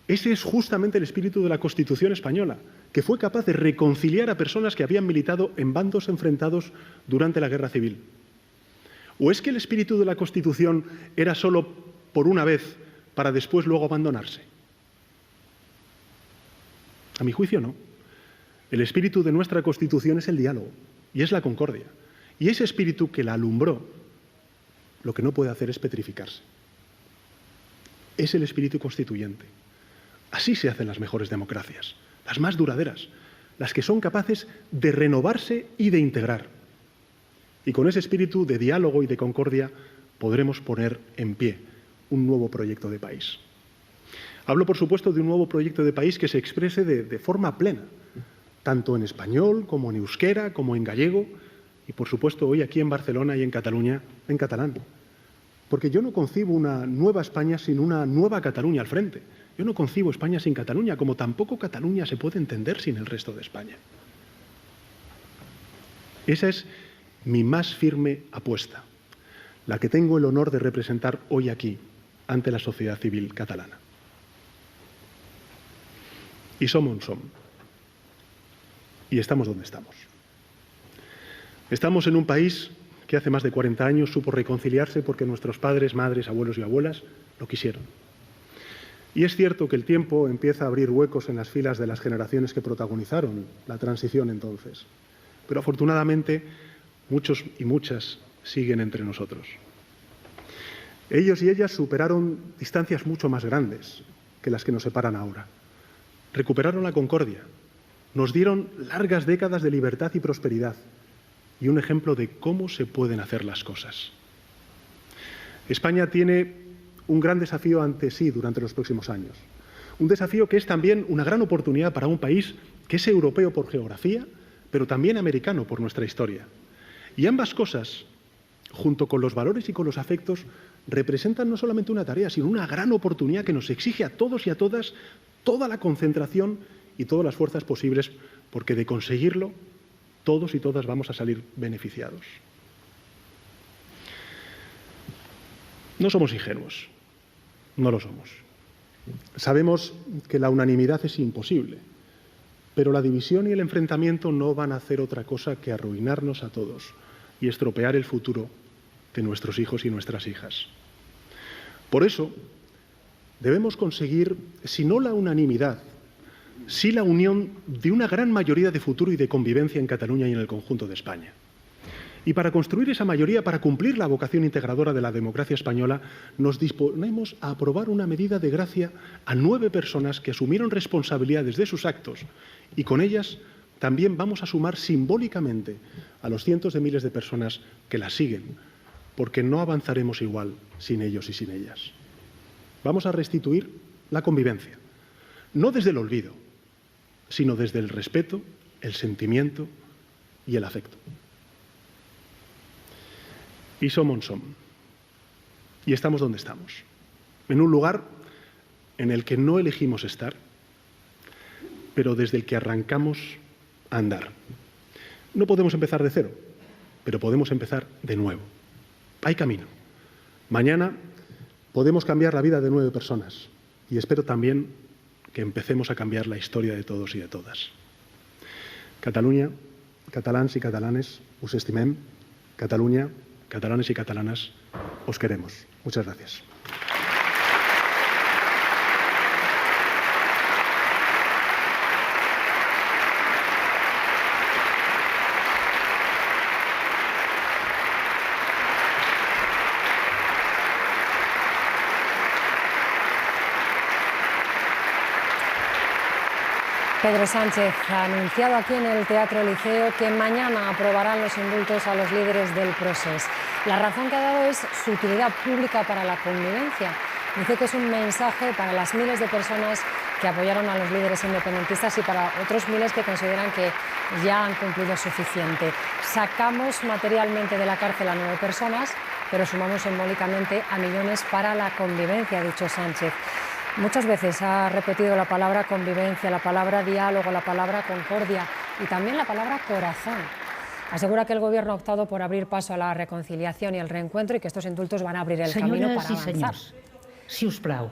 ese es justamente el espíritu de la Constitución española, que fue capaz de reconciliar a personas que habían militado en bandos enfrentados durante la Guerra Civil. ¿O es que el espíritu de la Constitución era solo por una vez para después luego abandonarse? A mi juicio, no. El espíritu de nuestra Constitución es el diálogo y es la concordia. Y ese espíritu que la alumbró, lo que no puede hacer es petrificarse. Es el espíritu constituyente. Así se hacen las mejores democracias, las más duraderas, las que son capaces de renovarse y de integrar. Y con ese espíritu de diálogo y de concordia podremos poner en pie un nuevo proyecto de país. Hablo, por supuesto, de un nuevo proyecto de país que se exprese de forma plena, tanto en español como en euskera, como en gallego, y por supuesto hoy aquí en Barcelona y en Cataluña, en catalán. Porque yo no concibo una nueva España sin una nueva Cataluña al frente. Yo no concibo España sin Cataluña, como tampoco Cataluña se puede entender sin el resto de España. Esa es mi más firme apuesta, la que tengo el honor de representar hoy aquí, ante la sociedad civil catalana. Y somos. Y estamos donde estamos. Estamos en un país que hace más de 40 años supo reconciliarse porque nuestros padres, madres, abuelos y abuelas lo quisieron. Y es cierto que el tiempo empieza a abrir huecos en las filas de las generaciones que protagonizaron la transición entonces. Pero afortunadamente muchos y muchas siguen entre nosotros. Ellos y ellas superaron distancias mucho más grandes que las que nos separan ahora. Recuperaron la concordia, nos dieron largas décadas de libertad y prosperidad y un ejemplo de cómo se pueden hacer las cosas. España tiene un gran desafío ante sí durante los próximos años. Un desafío que es también una gran oportunidad para un país que es europeo por geografía, pero también americano por nuestra historia. Y ambas cosas, junto con los valores y con los afectos, representan no solamente una tarea, sino una gran oportunidad que nos exige a todos y a todas toda la concentración y todas las fuerzas posibles, porque de conseguirlo, todos y todas vamos a salir beneficiados. No somos ingenuos, no lo somos. Sabemos que la unanimidad es imposible, pero la división y el enfrentamiento no van a hacer otra cosa que arruinarnos a todos y estropear el futuro de nuestros hijos y nuestras hijas. Por eso, debemos conseguir, si no la unanimidad, sí la unión de una gran mayoría de futuro y de convivencia en Cataluña y en el conjunto de España. Y para construir esa mayoría, para cumplir la vocación integradora de la democracia española, nos disponemos a aprobar una medida de gracia a 9 personas que asumieron responsabilidades de sus actos y con ellas también vamos a sumar simbólicamente a los cientos de miles de personas que las siguen, porque no avanzaremos igual sin ellos y sin ellas. Vamos a restituir la convivencia, no desde el olvido, sino desde el respeto, el sentimiento y el afecto. Y som on som. Y estamos donde estamos. En un lugar en el que no elegimos estar, pero desde el que arrancamos a andar. No podemos empezar de cero, pero podemos empezar de nuevo. Hay camino. Mañana podemos cambiar la vida de 9 personas y espero también que empecemos a cambiar la historia de todos y de todas. Catalunya, catalans y catalanes, us estimem. Catalunya, catalanes y catalanas, os queremos. Muchas gracias. Pedro Sánchez ha anunciado aquí en el Teatro Liceo que mañana aprobarán los indultos a los líderes del Procés. La razón que ha dado es su utilidad pública para la convivencia. Dice que es un mensaje para las miles de personas que apoyaron a los líderes independentistas y para otros miles que consideran que ya han cumplido suficiente. Sacamos materialmente de la cárcel a 9 personas, pero sumamos simbólicamente a millones para la convivencia, ha dicho Sánchez. Muchas veces ha repetido la palabra convivencia, la palabra diálogo, la palabra concordia y también la palabra corazón. Asegura que el Gobierno ha optado por abrir paso a la reconciliación y el reencuentro y que estos indultos van a abrir el camino para avanzar. Senyors, si us plau,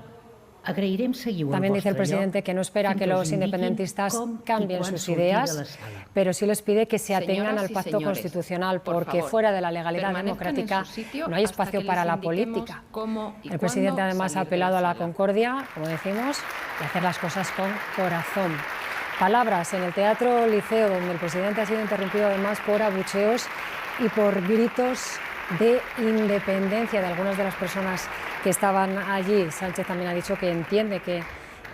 agrairem seguir el También dice el vostre presidente lloc que no espera que los independentistas cambien sus ideas, pero sí les pide que se atengan al pacto constitucional, porque fuera de la legalidad democrática no hay espacio para la política. El presidente además ha apelado a la concordia, como decimos, y a hacer las cosas con corazón. Palabras en el Teatro Liceo, donde el presidente ha sido interrumpido además por abucheos y por gritos de independencia de algunas de las personas que estaban allí. Sánchez también ha dicho que entiende que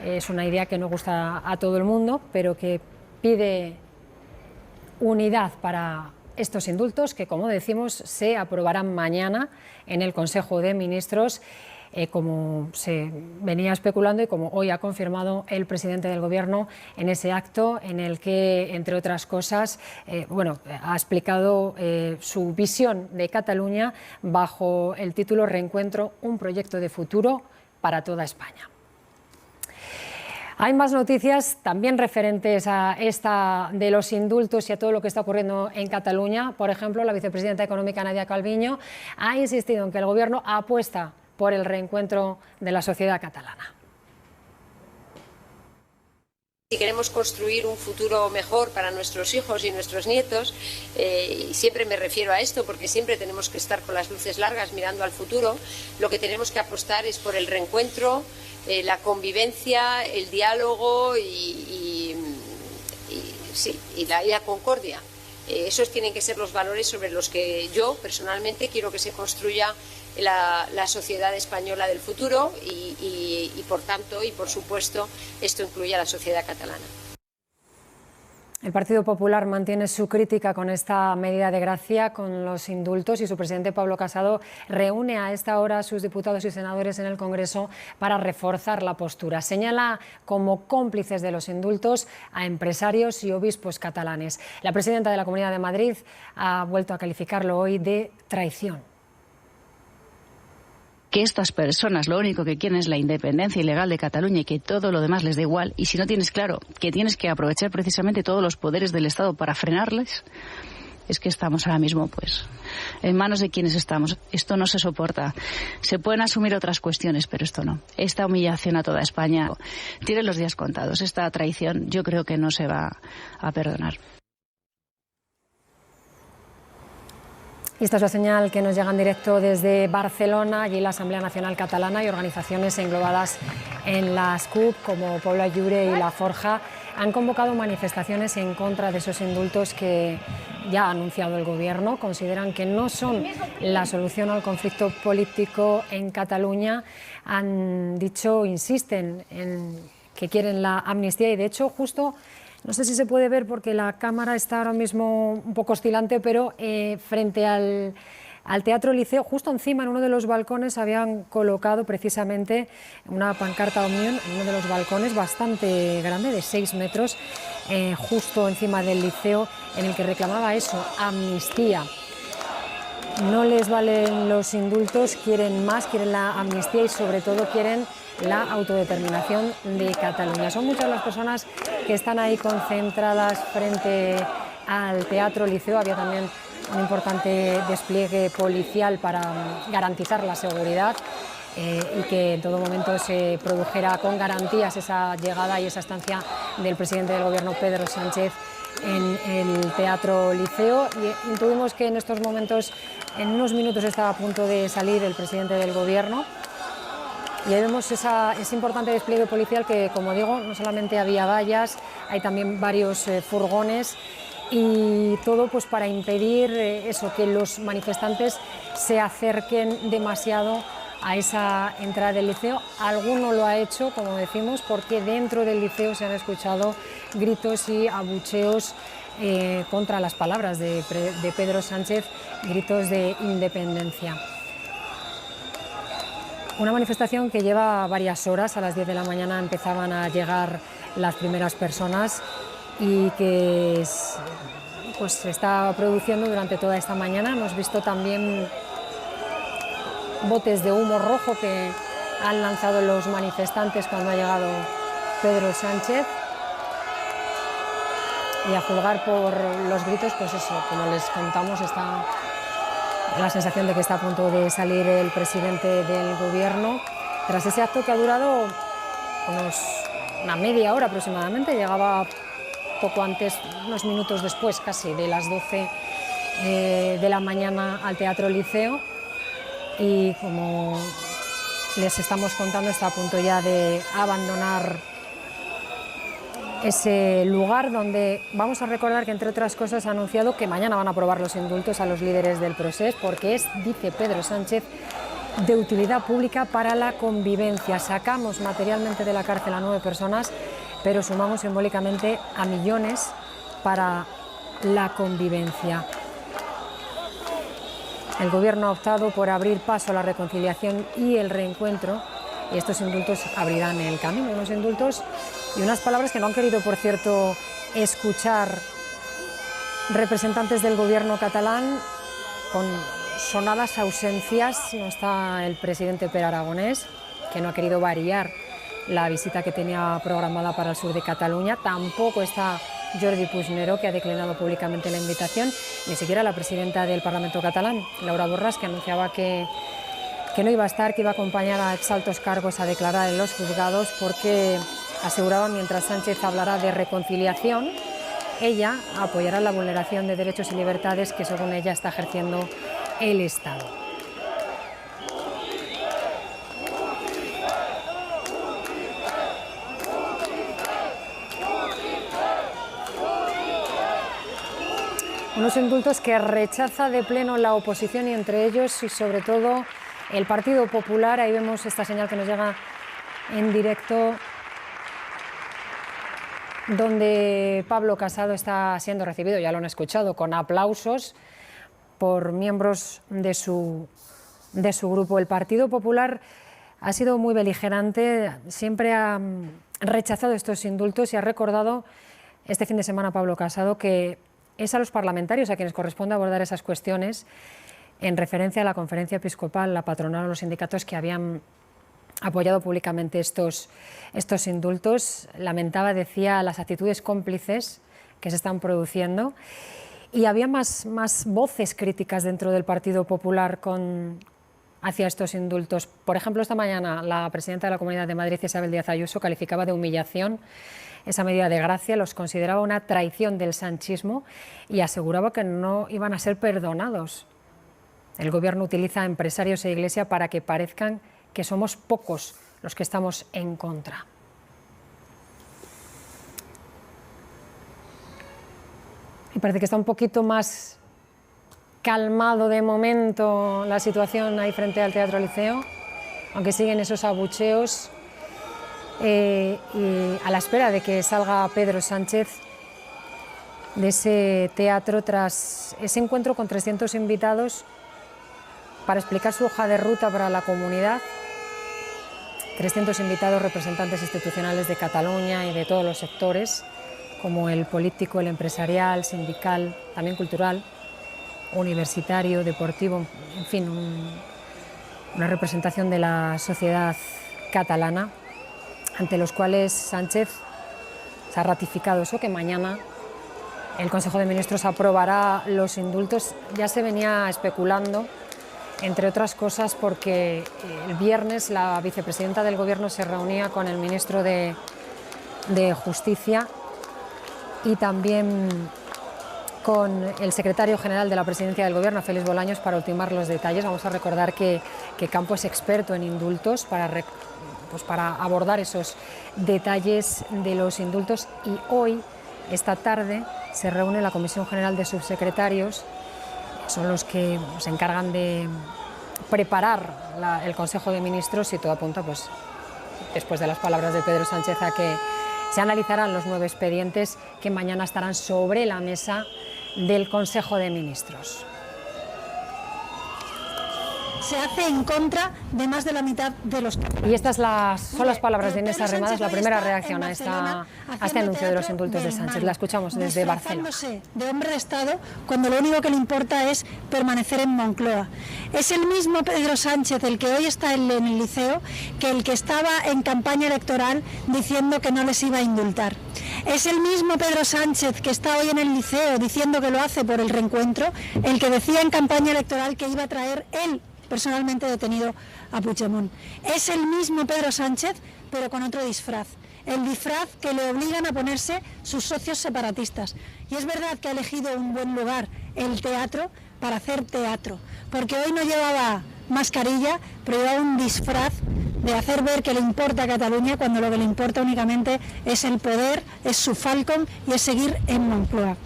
es una idea que no gusta a todo el mundo, pero que pide unidad para estos indultos que, como decimos, se aprobarán mañana en el Consejo de Ministros, como se venía especulando y como hoy ha confirmado el presidente del Gobierno en ese acto en el que, entre otras cosas, ha explicado su visión de Cataluña bajo el título Reencuentro, un proyecto de futuro para toda España. Hay más noticias también referentes a esta de los indultos y a todo lo que está ocurriendo en Cataluña. Por ejemplo, la vicepresidenta económica Nadia Calviño ha insistido en que el Gobierno apuesta por el reencuentro de la sociedad catalana. Si queremos construir un futuro mejor para nuestros hijos y nuestros nietos, y siempre me refiero a esto porque siempre tenemos que estar con las luces largas mirando al futuro, lo que tenemos que apostar es por el reencuentro, la convivencia, el diálogo y la concordia. Esos tienen que ser los valores sobre los que yo personalmente quiero que se construya la sociedad española del futuro y por tanto y por supuesto esto incluye a la sociedad catalana. El Partido Popular mantiene su crítica con esta medida de gracia, con los indultos, y su presidente Pablo Casado reúne a esta hora a sus diputados y senadores en el Congreso para reforzar la postura. Señala como cómplices de los indultos a empresarios y obispos catalanes. La presidenta de la Comunidad de Madrid ha vuelto a calificarlo hoy de traición. Que estas personas lo único que quieren es la independencia ilegal de Cataluña y que todo lo demás les da igual, y si no tienes claro que tienes que aprovechar precisamente todos los poderes del Estado para frenarles, es que estamos ahora mismo pues en manos de quienes estamos. Esto no se soporta. Se pueden asumir otras cuestiones, pero esto no. Esta humillación a toda España tiene los días contados. Esta traición yo creo que no se va a perdonar. Y esta es la señal que nos llega en directo desde Barcelona. Allí la Asamblea Nacional Catalana y organizaciones englobadas en las CUP como Poble Lliure y La Forja han convocado manifestaciones en contra de esos indultos que ya ha anunciado el Gobierno. Consideran que no son la solución al conflicto político en Cataluña. Han dicho, insisten en que quieren la amnistía y, de hecho, justo... No sé si se puede ver porque la cámara está ahora mismo un poco oscilante, pero frente al al Teatro Liceo. Justo encima, en uno de los balcones, habían colocado precisamente una pancarta Omnium, en uno de los balcones bastante grande, de 6 metros, justo encima del Liceo, en el que reclamaba eso, amnistía. No les valen los indultos, quieren más, quieren la amnistía y sobre todo quieren la autodeterminación de Cataluña. Son muchas las personas que están ahí concentradas frente al Teatro Liceo. Había también un importante despliegue policial para garantizar la seguridad y que en todo momento se produjera con garantías esa llegada y esa estancia del presidente del Gobierno, Pedro Sánchez, en el Teatro Liceo. Y intuimos que en estos momentos, en unos minutos, estaba a punto de salir el presidente del Gobierno. Y ahí vemos ese importante despliegue policial que, como digo, no solamente había vallas, hay también varios furgones y todo pues para impedir eso, que los manifestantes se acerquen demasiado a esa entrada del Liceo. Alguno lo ha hecho, como decimos, porque dentro del Liceo se han escuchado gritos y abucheos contra las palabras de Pedro Sánchez, gritos de independencia. Una manifestación que lleva varias horas. A las 10 de la mañana empezaban a llegar las primeras personas y que pues se está produciendo durante toda esta mañana. Hemos visto también botes de humo rojo que han lanzado los manifestantes cuando ha llegado Pedro Sánchez. Y a juzgar por los gritos, pues eso, como les contamos, está la sensación de que está a punto de salir el presidente del Gobierno. Tras ese acto que ha durado una media hora aproximadamente, llegaba poco antes, unos minutos después casi de las 12 de la mañana al Teatro Liceo, y como les estamos contando, está a punto ya de abandonar ese lugar, donde vamos a recordar que, entre otras cosas, ha anunciado que mañana van a aprobar los indultos a los líderes del Procés, porque es, dice Pedro Sánchez, de utilidad pública para la convivencia. Sacamos materialmente de la cárcel a 9 personas, pero sumamos simbólicamente a millones para la convivencia. El Gobierno ha optado por abrir paso a la reconciliación y el reencuentro, y estos indultos abrirán el camino. Unos indultos y unas palabras que no han querido, por cierto, escuchar representantes del Gobierno catalán, con sonadas ausencias. No está el presidente Pere Aragonés, que no ha querido variar la visita que tenía programada para el sur de Cataluña. Tampoco está Jordi Puigneró, que ha declinado públicamente la invitación. Ni siquiera la presidenta del Parlamento catalán, Laura Borràs, que anunciaba que no iba a estar, que iba a acompañar a exaltos cargos a declarar en los juzgados, porque aseguraba, mientras Sánchez hablará de reconciliación, ella apoyará la vulneración de derechos y libertades que, según ella, está ejerciendo el Estado. Unos indultos que rechaza de pleno la oposición, y entre ellos y sobre todo el Partido Popular. Ahí vemos esta señal que nos llega en directo, donde Pablo Casado está siendo recibido, ya lo han escuchado, con aplausos por miembros de su grupo. El Partido Popular ha sido muy beligerante, siempre ha rechazado estos indultos, y ha recordado este fin de semana Pablo Casado que es a los parlamentarios a quienes corresponde abordar esas cuestiones, en referencia a la Conferencia Episcopal, la patronal o los sindicatos que habían apoyado públicamente estos indultos. Lamentaba, decía, las actitudes cómplices que se están produciendo, y había más voces críticas dentro del Partido Popular hacia estos indultos. Por ejemplo, esta mañana la presidenta de la Comunidad de Madrid, Isabel Díaz Ayuso, calificaba de humillación esa medida de gracia, los consideraba una traición del sanchismo y aseguraba que no iban a ser perdonados. El Gobierno utiliza a empresarios e Iglesia para que parezcan que somos pocos los que estamos en contra. Y parece que está un poquito más calmado de momento la situación ahí frente al Teatro Liceo, aunque siguen esos abucheos, y a la espera de que salga Pedro Sánchez de ese teatro tras ese encuentro con 300 invitados para explicar su hoja de ruta para la comunidad. 300 invitados, representantes institucionales de Cataluña y de todos los sectores, como el político, el empresarial, sindical, también cultural, universitario, deportivo, en fin, una representación de la sociedad catalana, ante los cuales Sánchez se ha ratificado eso, que mañana el Consejo de Ministros aprobará los indultos. Ya se venía especulando, entre otras cosas porque el viernes la vicepresidenta del Gobierno se reunía con el ministro de Justicia y también con el secretario general de la Presidencia del Gobierno, Félix Bolaños, para ultimar los detalles. Vamos a recordar que Campo es experto en indultos para abordar esos detalles de los indultos, y hoy, esta tarde, se reúne la Comisión General de Subsecretarios. Son los que se encargan de preparar el Consejo de Ministros, y todo apunta, pues, después de las palabras de Pedro Sánchez, a que se analizarán los 9 expedientes que mañana estarán sobre la mesa del Consejo de Ministros. Se hace en contra de más de la mitad de los catalanes. Y estas son las palabras de Inés Arrimadas, la primera reacción a este anuncio de los indultos de Sánchez. La escuchamos desde Barcelona. De hombre de Estado, cuando lo único que le importa es permanecer en Moncloa. Es el mismo Pedro Sánchez el que hoy está en el liceo que el que estaba en campaña electoral diciendo que no les iba a indultar. Es el mismo Pedro Sánchez que está hoy en el liceo diciendo que lo hace por el reencuentro, el que decía en campaña electoral que iba a traer él personalmente detenido a Puigdemont. Es el mismo Pedro Sánchez, pero con otro disfraz. El disfraz que le obligan a ponerse sus socios separatistas. Y es verdad que ha elegido un buen lugar, el teatro, para hacer teatro. Porque hoy no llevaba mascarilla, pero llevaba un disfraz de hacer ver que le importa a Cataluña, cuando lo que le importa únicamente es el poder, es su Falcon y es seguir en Moncloa.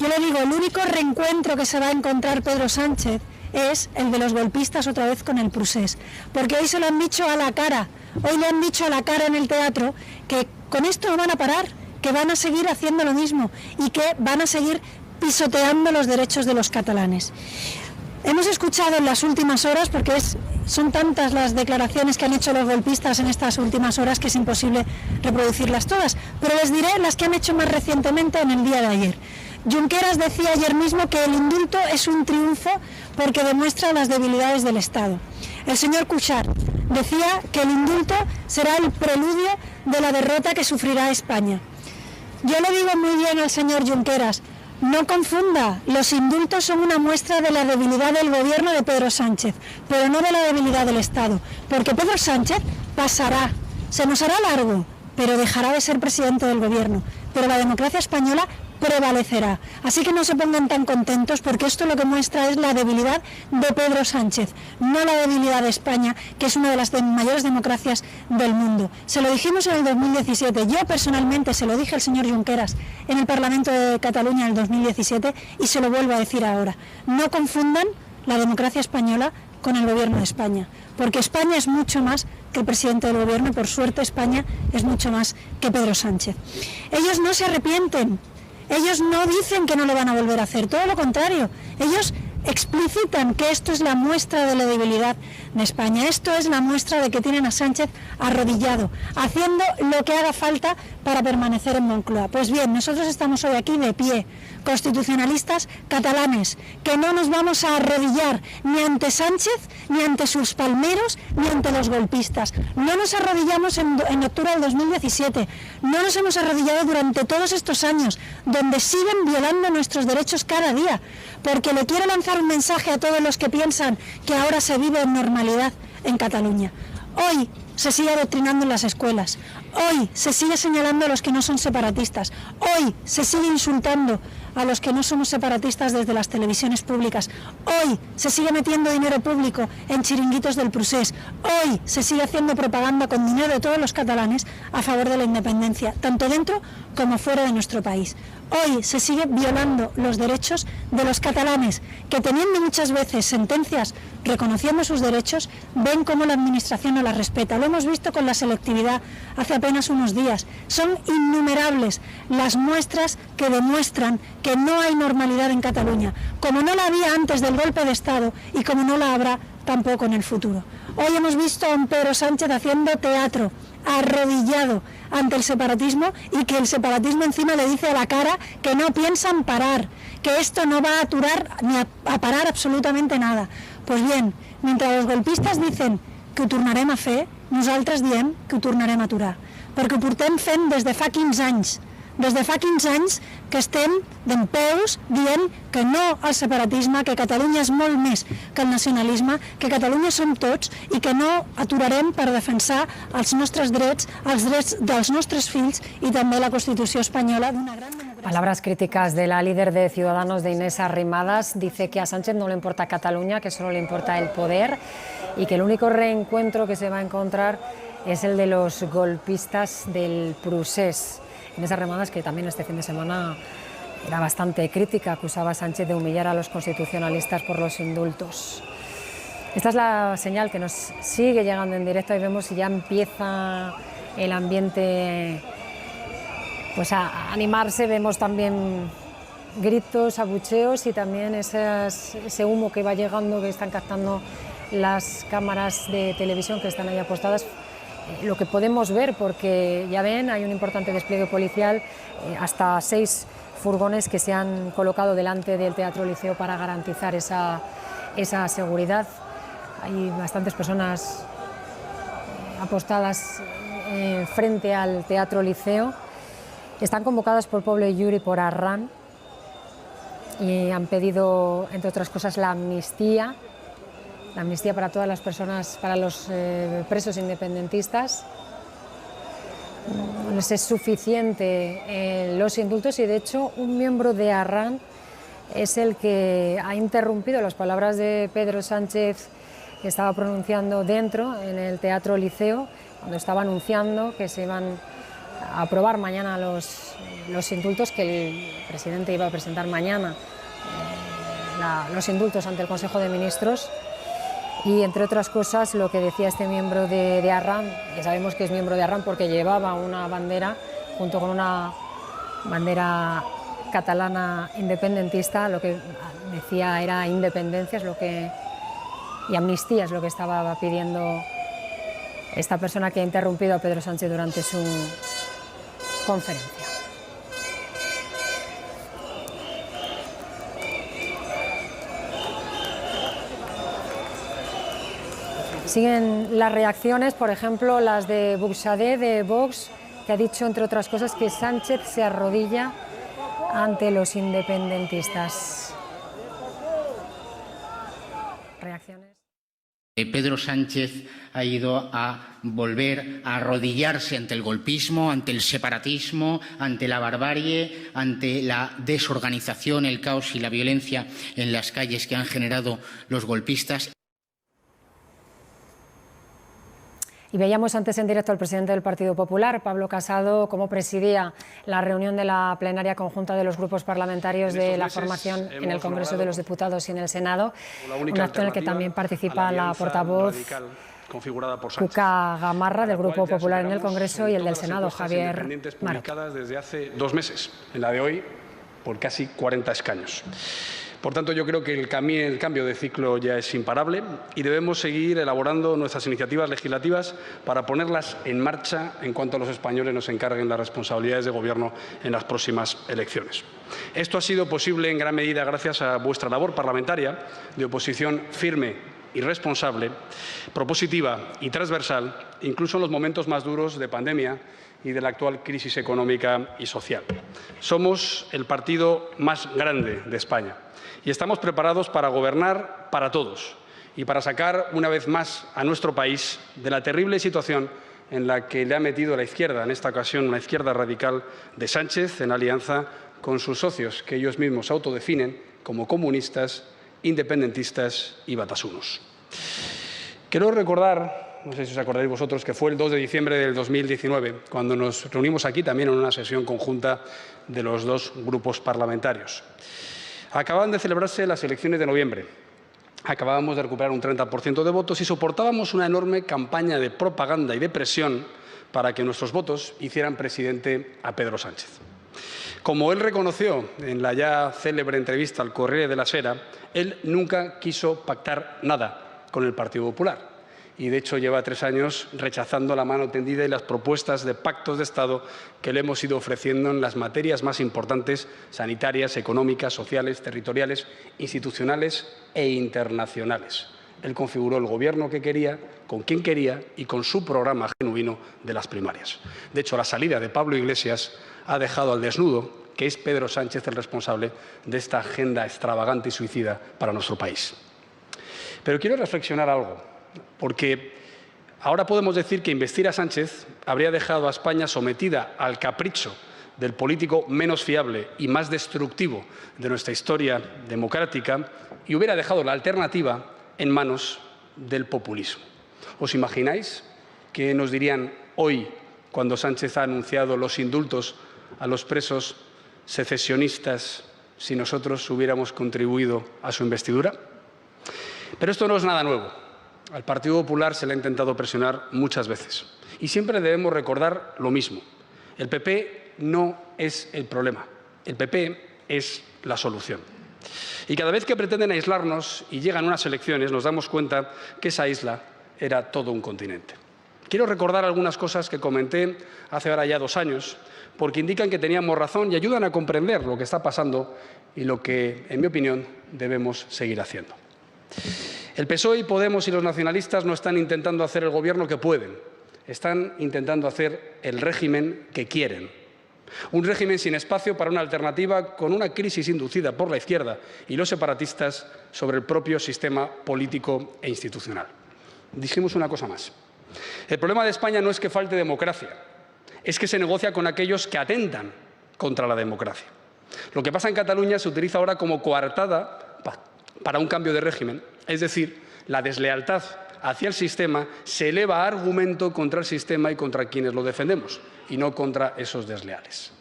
Yo le digo, el único reencuentro que se va a encontrar Pedro Sánchez es el de los golpistas otra vez con el Procés, porque hoy se lo han dicho a la cara, hoy le han dicho a la cara en el teatro que con esto no van a parar, que van a seguir haciendo lo mismo y que van a seguir pisoteando los derechos de los catalanes. Hemos escuchado en las últimas horas, porque son tantas las declaraciones que han hecho los golpistas en estas últimas horas que es imposible reproducirlas todas, pero les diré las que han hecho más recientemente en el día de ayer. Junqueras decía ayer mismo que el indulto es un triunfo porque demuestra las debilidades del Estado. El señor Cuixart decía que el indulto será el preludio de la derrota que sufrirá España. Yo le digo muy bien al señor Junqueras, no confunda, los indultos son una muestra de la debilidad del gobierno de Pedro Sánchez, pero no de la debilidad del Estado, porque Pedro Sánchez pasará, se nos hará largo, pero dejará de ser presidente del gobierno, pero la democracia española prevalecerá. Así que no se pongan tan contentos, porque esto lo que muestra es la debilidad de Pedro Sánchez, no la debilidad de España, que es una de las mayores democracias del mundo. Se lo dijimos en el 2017, yo personalmente se lo dije al señor Junqueras en el Parlamento de Cataluña en el 2017 y se lo vuelvo a decir ahora. No confundan la democracia española con el gobierno de España, porque España es mucho más que el presidente del gobierno y por suerte España es mucho más que Pedro Sánchez. Ellos no se arrepienten. Ellos no dicen que no lo van a volver a hacer, todo lo contrario. Ellos explicitan que esto es la muestra de la debilidad de España. Esto es la muestra de que tienen a Sánchez arrodillado, haciendo lo que haga falta para permanecer en Moncloa. Pues bien, nosotros estamos hoy aquí de pie, constitucionalistas catalanes, que no nos vamos a arrodillar ni ante Sánchez, ni ante sus palmeros, ni ante los golpistas. No nos arrodillamos en octubre del 2017, no nos hemos arrodillado durante todos estos años, donde siguen violando nuestros derechos cada día, porque le quiero lanzar un mensaje a todos los que piensan que ahora se vive en normalidad en Cataluña. Hoy se sigue adoctrinando en las escuelas, hoy se sigue señalando a los que no son separatistas, hoy se sigue insultando a los que no somos separatistas desde las televisiones públicas, hoy se sigue metiendo dinero público en chiringuitos del Procés, hoy se sigue haciendo propaganda con dinero de todos los catalanes a favor de la independencia, tanto dentro como fuera de nuestro país. Hoy se sigue violando los derechos de los catalanes, que teniendo muchas veces sentencias reconociendo sus derechos, ven cómo la administración no las respeta. Lo hemos visto con la selectividad hace apenas unos días. Son innumerables las muestras que demuestran que no hay normalidad en Cataluña, como no la había antes del golpe de Estado y como no la habrá tampoco en el futuro. Hoy hemos visto a un Pedro Sánchez haciendo teatro, arrodillado ante el separatismo, y que el separatismo encima le dice a la cara que no piensan parar, que esto no va a aturar ni a parar absolutamente nada. Pues bien, mentre els golpistes dicen que ho tornarem a fer, nosaltres diem que ho tornarem a aturar, perquè ho portem fent des de fa 15 anys. Des de fa 15 anys que estem dempeus dient que no al separatisme, que Catalunya és molt més que el nacionalisme, que Catalunya som tots i que no aturarem per defensar els nostres drets, els drets dels nostres fills i també la Constitució espanyola d'una gran democràcia. Palabras críticas de la líder de Ciudadanos, de Inés Arrimadas. Dice que a Sánchez no le importa Cataluña, que solo le importa el poder y que el único reencuentro que se va a encontrar es el de los golpistas del Procés. Inés Arrimadas, que también este fin de semana era bastante crítica, acusaba a Sánchez de humillar a los constitucionalistas por los indultos. Esta es la señal que nos sigue llegando en directo y vemos si ya empieza el ambiente pues a animarse. Vemos también gritos, abucheos y también ese humo que va llegando, que están captando las cámaras de televisión que están ahí apostadas. Lo que podemos ver, porque ya ven, hay un importante despliegue policial, hasta 6 furgones que se han colocado delante del Teatro Liceo para garantizar esa seguridad. Hay bastantes personas apostadas frente al Teatro Liceo. Están convocadas por Pablo Yuri y por Arran y han pedido, entre otras cosas, la amnistía para todas las personas, para los presos independentistas. No es suficiente los indultos y, de hecho, un miembro de Arran es el que ha interrumpido las palabras de Pedro Sánchez, que estaba pronunciando dentro, en el Teatro Liceo, cuando estaba anunciando que se iban a aprobar mañana los indultos, que el presidente iba a presentar mañana los indultos ante el Consejo de Ministros. Y, entre otras cosas, lo que decía este miembro de Arran, que sabemos que es miembro de Arran porque llevaba una bandera junto con una bandera catalana independentista, lo que decía era independencia y amnistía, es lo que estaba pidiendo esta persona que ha interrumpido a Pedro Sánchez durante su conferencia. Siguen las reacciones, por ejemplo, las de Buxadé, de Vox, que ha dicho, entre otras cosas, que Sánchez se arrodilla ante los independentistas. Reacciones. Pedro Sánchez ha ido a volver a arrodillarse ante el golpismo, ante el separatismo, ante la barbarie, ante la desorganización, el caos y la violencia en las calles que han generado los golpistas. Y veíamos antes en directo al presidente del Partido Popular, Pablo Casado, cómo presidía la reunión de la plenaria conjunta de los grupos parlamentarios de la formación en el Congreso de los Diputados y en el Senado, un acto en el que también participa la portavoz Cuca Gamarra, del Grupo Popular en el Congreso, y el del Senado, Javier Maroto. Desde hace 2 meses, en la de hoy por casi 40 escaños. Por tanto, yo creo que el cambio de ciclo ya es imparable y debemos seguir elaborando nuestras iniciativas legislativas para ponerlas en marcha en cuanto los españoles nos encarguen las responsabilidades de gobierno en las próximas elecciones. Esto ha sido posible en gran medida gracias a vuestra labor parlamentaria de oposición firme y responsable, propositiva y transversal, incluso en los momentos más duros de pandemia y de la actual crisis económica y social. Somos el partido más grande de España y estamos preparados para gobernar para todos y para sacar una vez más a nuestro país de la terrible situación en la que le ha metido la izquierda, en esta ocasión una izquierda radical de Sánchez, en alianza con sus socios, que ellos mismos autodefinen como comunistas, independentistas y batasunos. Quiero recordar, no sé si os acordáis vosotros, que fue el 2 de diciembre del 2019, cuando nos reunimos aquí también en una sesión conjunta de los 2 grupos parlamentarios. Acababan de celebrarse las elecciones de noviembre. Acabábamos de recuperar un 30% de votos y soportábamos una enorme campaña de propaganda y de presión para que nuestros votos hicieran presidente a Pedro Sánchez. Como él reconoció en la ya célebre entrevista al Corriere della Sera, él nunca quiso pactar nada con el Partido Popular. Y, de hecho, lleva 3 años rechazando la mano tendida y las propuestas de pactos de Estado que le hemos ido ofreciendo en las materias más importantes, sanitarias, económicas, sociales, territoriales, institucionales e internacionales. Él configuró el Gobierno que quería, con quien quería y con su programa genuino de las primarias. De hecho, la salida de Pablo Iglesias ha dejado al desnudo que es Pedro Sánchez el responsable de esta agenda extravagante y suicida para nuestro país. Pero quiero reflexionar algo. Porque ahora podemos decir que investir a Sánchez habría dejado a España sometida al capricho del político menos fiable y más destructivo de nuestra historia democrática y hubiera dejado la alternativa en manos del populismo. ¿Os imagináis qué nos dirían hoy cuando Sánchez ha anunciado los indultos a los presos secesionistas si nosotros hubiéramos contribuido a su investidura? Pero esto no es nada nuevo. Al Partido Popular se le ha intentado presionar muchas veces. Y siempre debemos recordar lo mismo. El PP no es el problema. El PP es la solución. Y cada vez que pretenden aislarnos y llegan unas elecciones, nos damos cuenta que esa isla era todo un continente. Quiero recordar algunas cosas que comenté hace ahora ya 2 años, porque indican que teníamos razón y ayudan a comprender lo que está pasando y lo que, en mi opinión, debemos seguir haciendo. El PSOE y Podemos y los nacionalistas no están intentando hacer el gobierno que pueden, están intentando hacer el régimen que quieren. Un régimen sin espacio para una alternativa con una crisis inducida por la izquierda y los separatistas sobre el propio sistema político e institucional. Dijimos una cosa más. El problema de España no es que falte democracia, es que se negocia con aquellos que atentan contra la democracia. Lo que pasa en Cataluña se utiliza ahora como coartada para un cambio de régimen, es decir, la deslealtad hacia el sistema se eleva a argumento contra el sistema y contra quienes lo defendemos, y no contra esos desleales.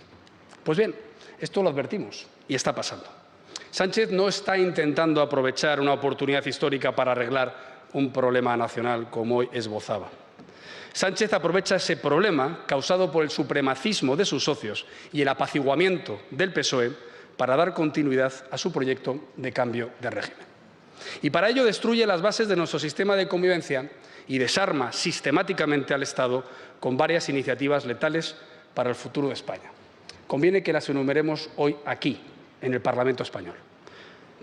Pues bien, esto lo advertimos y está pasando. Sánchez no está intentando aprovechar una oportunidad histórica para arreglar un problema nacional como hoy esbozaba. Sánchez aprovecha ese problema causado por el supremacismo de sus socios y el apaciguamiento del PSOE para dar continuidad a su proyecto de cambio de régimen. Y para ello destruye las bases de nuestro sistema de convivencia y desarma sistemáticamente al Estado con varias iniciativas letales para el futuro de España. Conviene que las enumeremos hoy aquí, en el Parlamento español.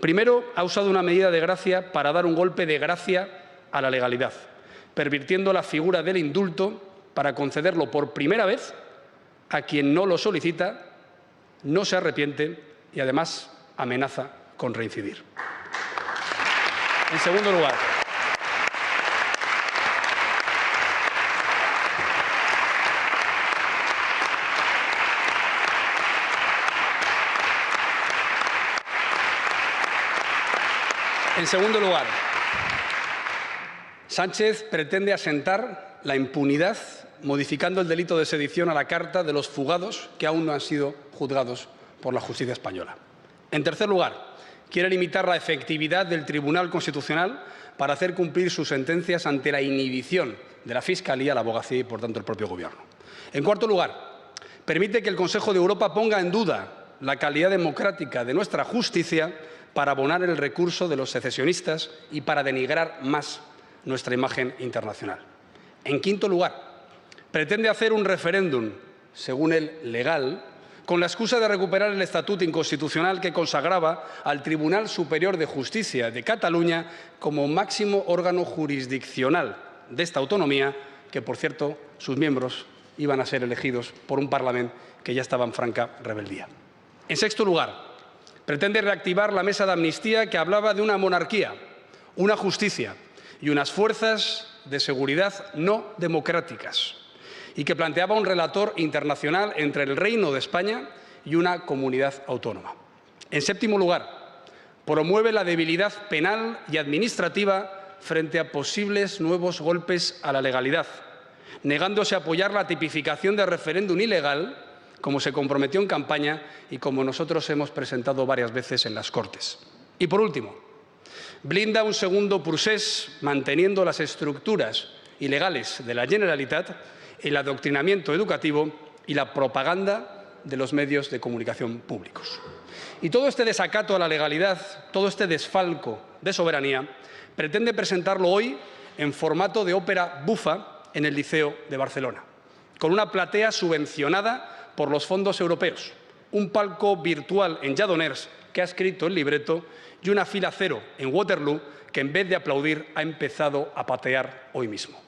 Primero, ha usado una medida de gracia para dar un golpe de gracia a la legalidad, pervirtiendo la figura del indulto para concederlo por primera vez a quien no lo solicita, no se arrepiente y, además, amenaza con reincidir. En segundo lugar, Sánchez pretende asentar la impunidad modificando el delito de sedición a la carta de los fugados que aún no han sido juzgados por la justicia española. En tercer lugar, quiere limitar la efectividad del Tribunal Constitucional para hacer cumplir sus sentencias ante la inhibición de la Fiscalía, la Abogacía y, por tanto, el propio Gobierno. En cuarto lugar, permite que el Consejo de Europa ponga en duda la calidad democrática de nuestra justicia para abonar el recurso de los secesionistas y para denigrar más nuestra imagen internacional. En quinto lugar, pretende hacer un referéndum, según él, legal, con la excusa de recuperar el estatuto inconstitucional que consagraba al Tribunal Superior de Justicia de Cataluña como máximo órgano jurisdiccional de esta autonomía, que, por cierto, sus miembros iban a ser elegidos por un Parlamento que ya estaba en franca rebeldía. En sexto lugar, pretende reactivar la mesa de amnistía que hablaba de una monarquía, una justicia y unas fuerzas de seguridad no democráticas, y que planteaba un relator internacional entre el Reino de España y una comunidad autónoma. En séptimo lugar, promueve la debilidad penal y administrativa frente a posibles nuevos golpes a la legalidad, negándose a apoyar la tipificación de referéndum ilegal, como se comprometió en campaña y como nosotros hemos presentado varias veces en las Cortes. Y, por último, blinda un segundo procés manteniendo las estructuras ilegales de la Generalitat, el adoctrinamiento educativo y la propaganda de los medios de comunicación públicos. Y todo este desacato a la legalidad, todo este desfalco de soberanía, pretende presentarlo hoy en formato de ópera bufa en el Liceo de Barcelona, con una platea subvencionada por los fondos europeos, un palco virtual en Lledoners que ha escrito el libreto y una fila cero en Waterloo que, en vez de aplaudir, ha empezado a patear hoy mismo.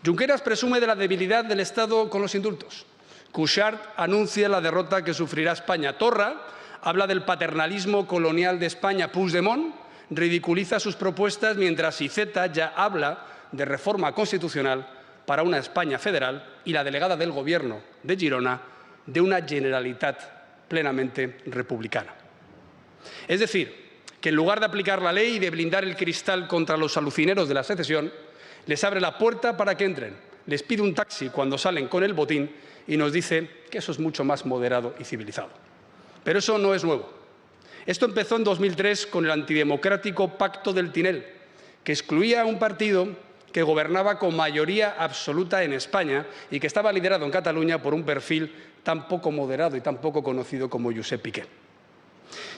Junqueras presume de la debilidad del Estado con los indultos. Cuixart anuncia la derrota que sufrirá España. Torra habla del paternalismo colonial de España. Puigdemont ridiculiza sus propuestas, mientras Iceta ya habla de reforma constitucional para una España federal y la delegada del Gobierno de Girona de una Generalitat plenamente republicana. Es decir, que en lugar de aplicar la ley y de blindar el cristal contra los alucineros de la secesión, les abre la puerta para que entren, les pide un taxi cuando salen con el botín y nos dice que eso es mucho más moderado y civilizado. Pero eso no es nuevo. Esto empezó en 2003 con el antidemocrático Pacto del Tinel, que excluía a un partido que gobernaba con mayoría absoluta en España y que estaba liderado en Cataluña por un perfil tan poco moderado y tan poco conocido como Josep Piqué.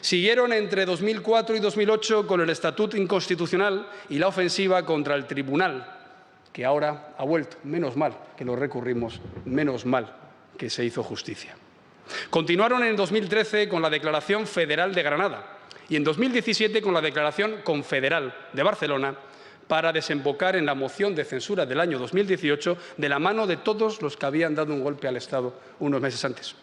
Siguieron entre 2004 y 2008 con el Estatut inconstitucional y la ofensiva contra el Tribunal, que ahora ha vuelto. Menos mal que lo recurrimos, menos mal que se hizo justicia. Continuaron en 2013 con la Declaración Federal de Granada y en 2017 con la Declaración Confederal de Barcelona, para desembocar en la moción de censura del año 2018 de la mano de todos los que habían dado un golpe al Estado unos meses antes.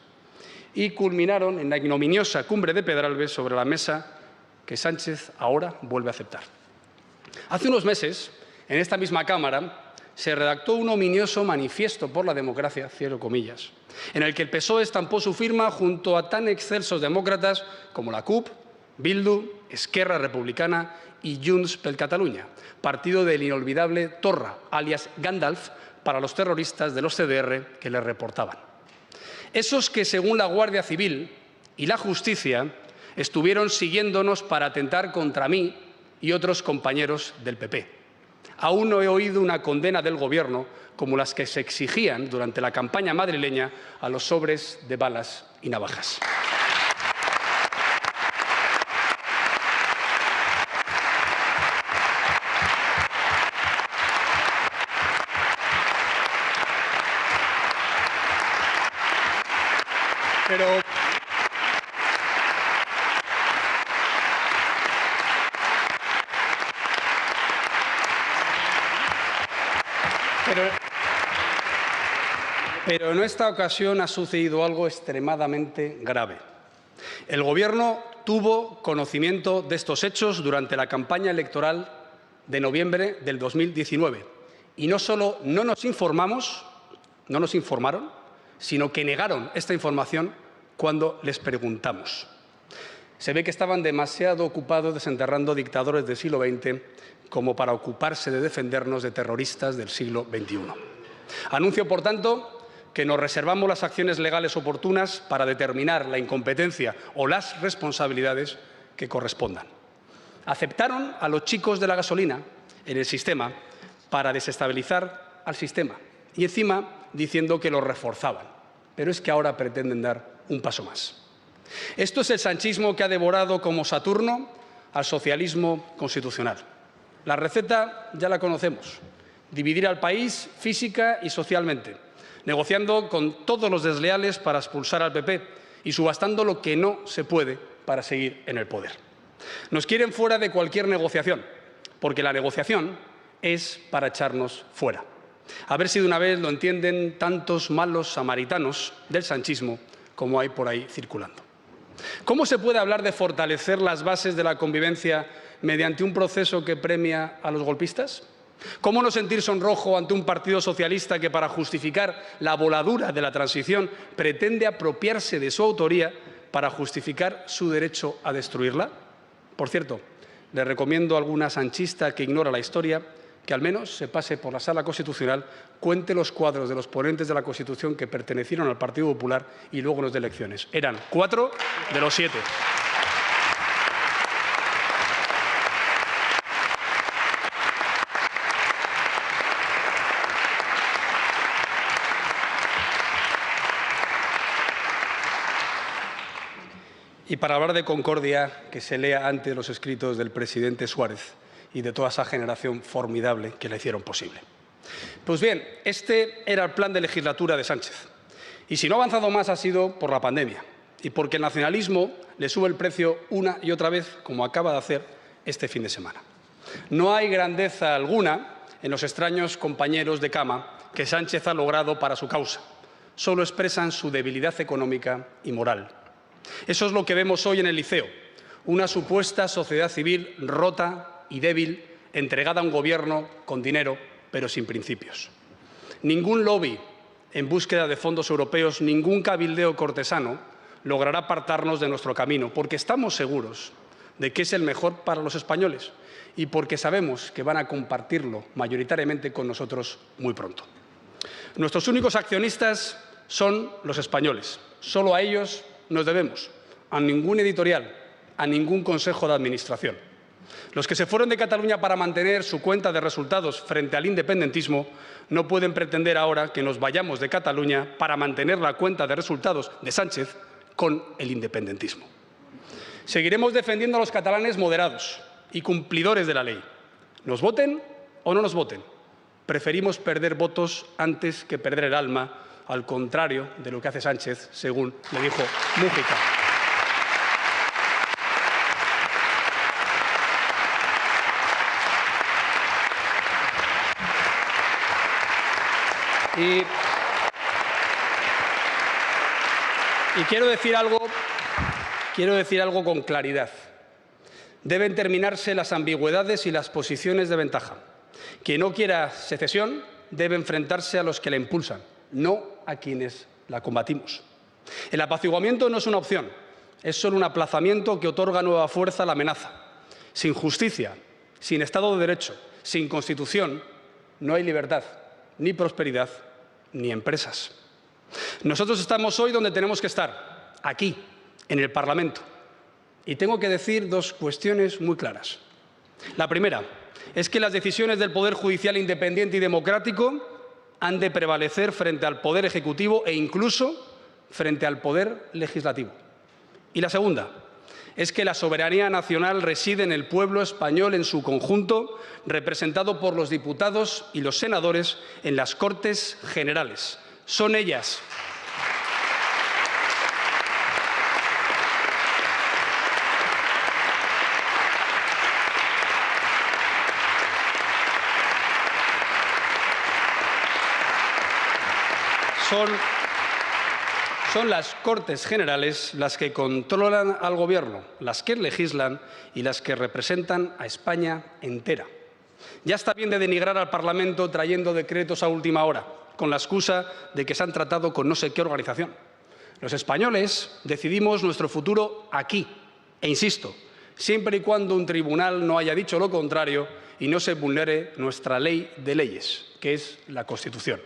Y culminaron en la ignominiosa cumbre de Pedralbes sobre la mesa que Sánchez ahora vuelve a aceptar. Hace unos meses, en esta misma Cámara, se redactó un ominioso manifiesto por la democracia, cierro comillas, en el que el PSOE estampó su firma junto a tan excelsos demócratas como la CUP, Bildu, Esquerra Republicana y Junts per Catalunya, partido del inolvidable Torra, alias Gandalf, para los terroristas de los CDR que le reportaban. Esos que, según la Guardia Civil y la Justicia, estuvieron siguiéndonos para atentar contra mí y otros compañeros del PP. Aún no he oído una condena del Gobierno como las que se exigían durante la campaña madrileña a los sobres de balas y navajas. Pero en esta ocasión ha sucedido algo extremadamente grave. El Gobierno tuvo conocimiento de estos hechos durante la campaña electoral de noviembre del 2019 y no solo no nos informaron, sino que negaron esta información cuando les preguntamos. Se ve que estaban demasiado ocupados desenterrando dictadores del siglo XX como para ocuparse de defendernos de terroristas del siglo XXI. Anuncio, por tanto, que nos reservamos las acciones legales oportunas para determinar la incompetencia o las responsabilidades que correspondan. Aceptaron a los chicos de la gasolina en el sistema para desestabilizar al sistema y encima diciendo que lo reforzaban. Pero es que ahora pretenden dar un paso más. Esto es el sanchismo que ha devorado como Saturno al socialismo constitucional. La receta ya la conocemos: dividir al país física y socialmente, negociando con todos los desleales para expulsar al PP y subastando lo que no se puede para seguir en el poder. Nos quieren fuera de cualquier negociación, porque la negociación es para echarnos fuera. A ver si de una vez lo entienden tantos malos samaritanos del sanchismo como hay por ahí circulando. ¿Cómo se puede hablar de fortalecer las bases de la convivencia mediante un proceso que premia a los golpistas? ¿Cómo no sentir sonrojo ante un partido socialista que, para justificar la voladura de la transición, pretende apropiarse de su autoría para justificar su derecho a destruirla? Por cierto, le recomiendo a alguna sanchista que ignora la historia que al menos se pase por la Sala Constitucional, cuente los cuadros de los ponentes de la Constitución que pertenecieron al Partido Popular y luego nos dé elecciones. Eran 4 de los 7. y para hablar de concordia, que se lea antes los escritos del presidente Suárez y de toda esa generación formidable que la hicieron posible. Pues bien, este era el plan de legislatura de Sánchez. Y si no ha avanzado más ha sido por la pandemia y porque el nacionalismo le sube el precio una y otra vez, como acaba de hacer este fin de semana. No hay grandeza alguna en los extraños compañeros de cama que Sánchez ha logrado para su causa. Solo expresan su debilidad económica y moral. Eso es lo que vemos hoy en el Liceo, una supuesta sociedad civil rota y débil, entregada a un gobierno con dinero, pero sin principios. Ningún lobby en búsqueda de fondos europeos, ningún cabildeo cortesano logrará apartarnos de nuestro camino, porque estamos seguros de que es el mejor para los españoles y porque sabemos que van a compartirlo mayoritariamente con nosotros muy pronto. Nuestros únicos accionistas son los españoles. Solo a ellos nos debemos, a ningún editorial, a ningún consejo de administración. Los que se fueron de Cataluña para mantener su cuenta de resultados frente al independentismo no pueden pretender ahora que nos vayamos de Cataluña para mantener la cuenta de resultados de Sánchez con el independentismo. Seguiremos defendiendo a los catalanes moderados y cumplidores de la ley. Nos voten o no nos voten. Preferimos perder votos antes que perder el alma, al contrario de lo que hace Sánchez, según le dijo Mújica. Y quiero decir algo con claridad. Deben terminarse las ambigüedades y las posiciones de ventaja. Quien no quiera secesión debe enfrentarse a los que la impulsan, no a quienes la combatimos. El apaciguamiento no es una opción, es solo un aplazamiento que otorga nueva fuerza a la amenaza. Sin justicia, sin Estado de Derecho, sin Constitución, no hay libertad, ni prosperidad, ni empresas. Nosotros estamos hoy donde tenemos que estar, aquí, en el Parlamento. Y tengo que decir dos cuestiones muy claras. La primera es que las decisiones del Poder Judicial independiente y democrático han de prevalecer frente al Poder Ejecutivo e incluso frente al Poder Legislativo. Y la segunda es que la soberanía nacional reside en el pueblo español en su conjunto, representado por los diputados y los senadores en las Cortes Generales. Son ellas Son las Cortes Generales las que controlan al Gobierno, las que legislan y las que representan a España entera. Ya está bien de denigrar al Parlamento trayendo decretos a última hora, con la excusa de que se han tratado con no sé qué organización. Los españoles decidimos nuestro futuro aquí, e insisto, siempre y cuando un tribunal no haya dicho lo contrario y no se vulnere nuestra ley de leyes, que es la Constitución.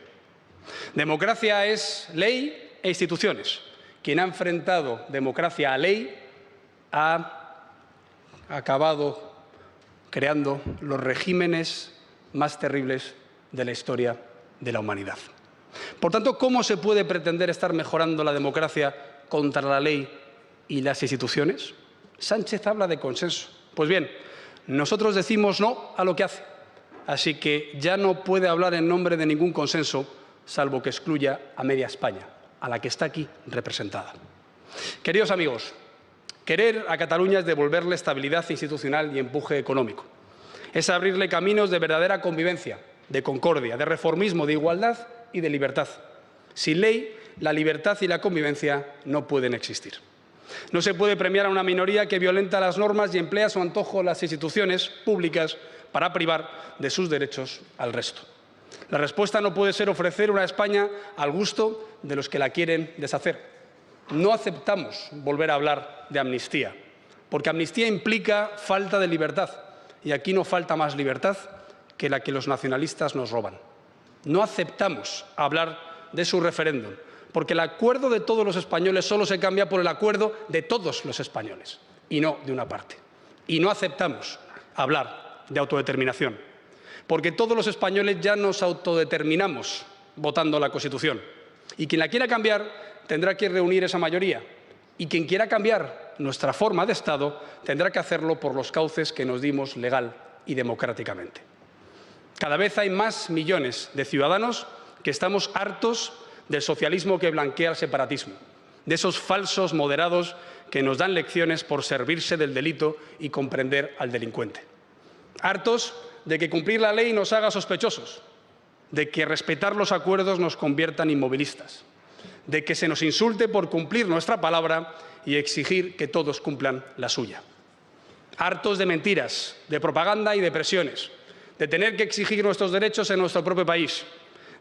Democracia es ley e instituciones. Quien ha enfrentado democracia a ley ha acabado creando los regímenes más terribles de la historia de la humanidad. Por tanto, ¿cómo se puede pretender estar mejorando la democracia contra la ley y las instituciones? Sánchez habla de consenso. Pues bien, nosotros decimos no a lo que hace. Así que ya no puede hablar en nombre de ningún consenso, salvo que excluya a media España, a la que está aquí representada. Queridos amigos, querer a Cataluña es devolverle estabilidad institucional y empuje económico. Es abrirle caminos de verdadera convivencia, de concordia, de reformismo, de igualdad y de libertad. Sin ley, la libertad y la convivencia no pueden existir. No se puede premiar a una minoría que violenta las normas y emplea a su antojo las instituciones públicas para privar de sus derechos al resto. La respuesta no puede ser ofrecer una España al gusto de los que la quieren deshacer. No aceptamos volver a hablar de amnistía, porque amnistía implica falta de libertad, y aquí no falta más libertad que la que los nacionalistas nos roban. No aceptamos hablar de su referéndum, porque el acuerdo de todos los españoles solo se cambia por el acuerdo de todos los españoles, y no de una parte. Y no aceptamos hablar de autodeterminación, porque todos los españoles ya nos autodeterminamos votando la Constitución. Y quien la quiera cambiar tendrá que reunir esa mayoría, Y quien quiera cambiar nuestra forma de Estado tendrá que hacerlo por los cauces que nos dimos legal y democráticamente. Cada vez hay más millones de ciudadanos que estamos hartos del socialismo que blanquea el separatismo, de esos falsos moderados que nos dan lecciones por servirse del delito y comprender al delincuente. Hartos de que cumplir la ley nos haga sospechosos, de que respetar los acuerdos nos convierta en inmovilistas, de que se nos insulte por cumplir nuestra palabra y exigir que todos cumplan la suya. Hartos de mentiras, de propaganda y de presiones, de tener que exigir nuestros derechos en nuestro propio país,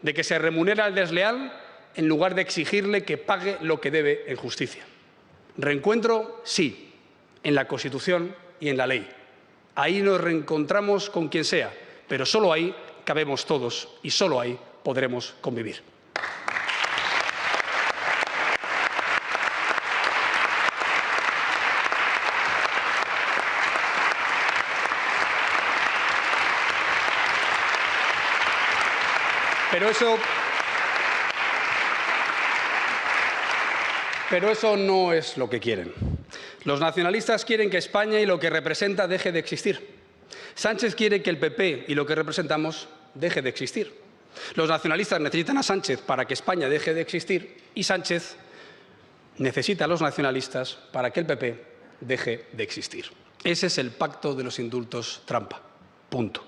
de que se remunera al desleal en lugar de exigirle que pague lo que debe en justicia. Reencuentro, sí, en la Constitución y en la ley. Ahí nos reencontramos con quien sea, pero solo ahí cabemos todos y solo ahí podremos convivir. Pero eso no es lo que quieren. Los nacionalistas quieren que España y lo que representa deje de existir. Sánchez quiere que el PP y lo que representamos deje de existir. Los nacionalistas necesitan a Sánchez para que España deje de existir y Sánchez necesita a los nacionalistas para que el PP deje de existir. Ese es el pacto de los indultos trampa. Punto.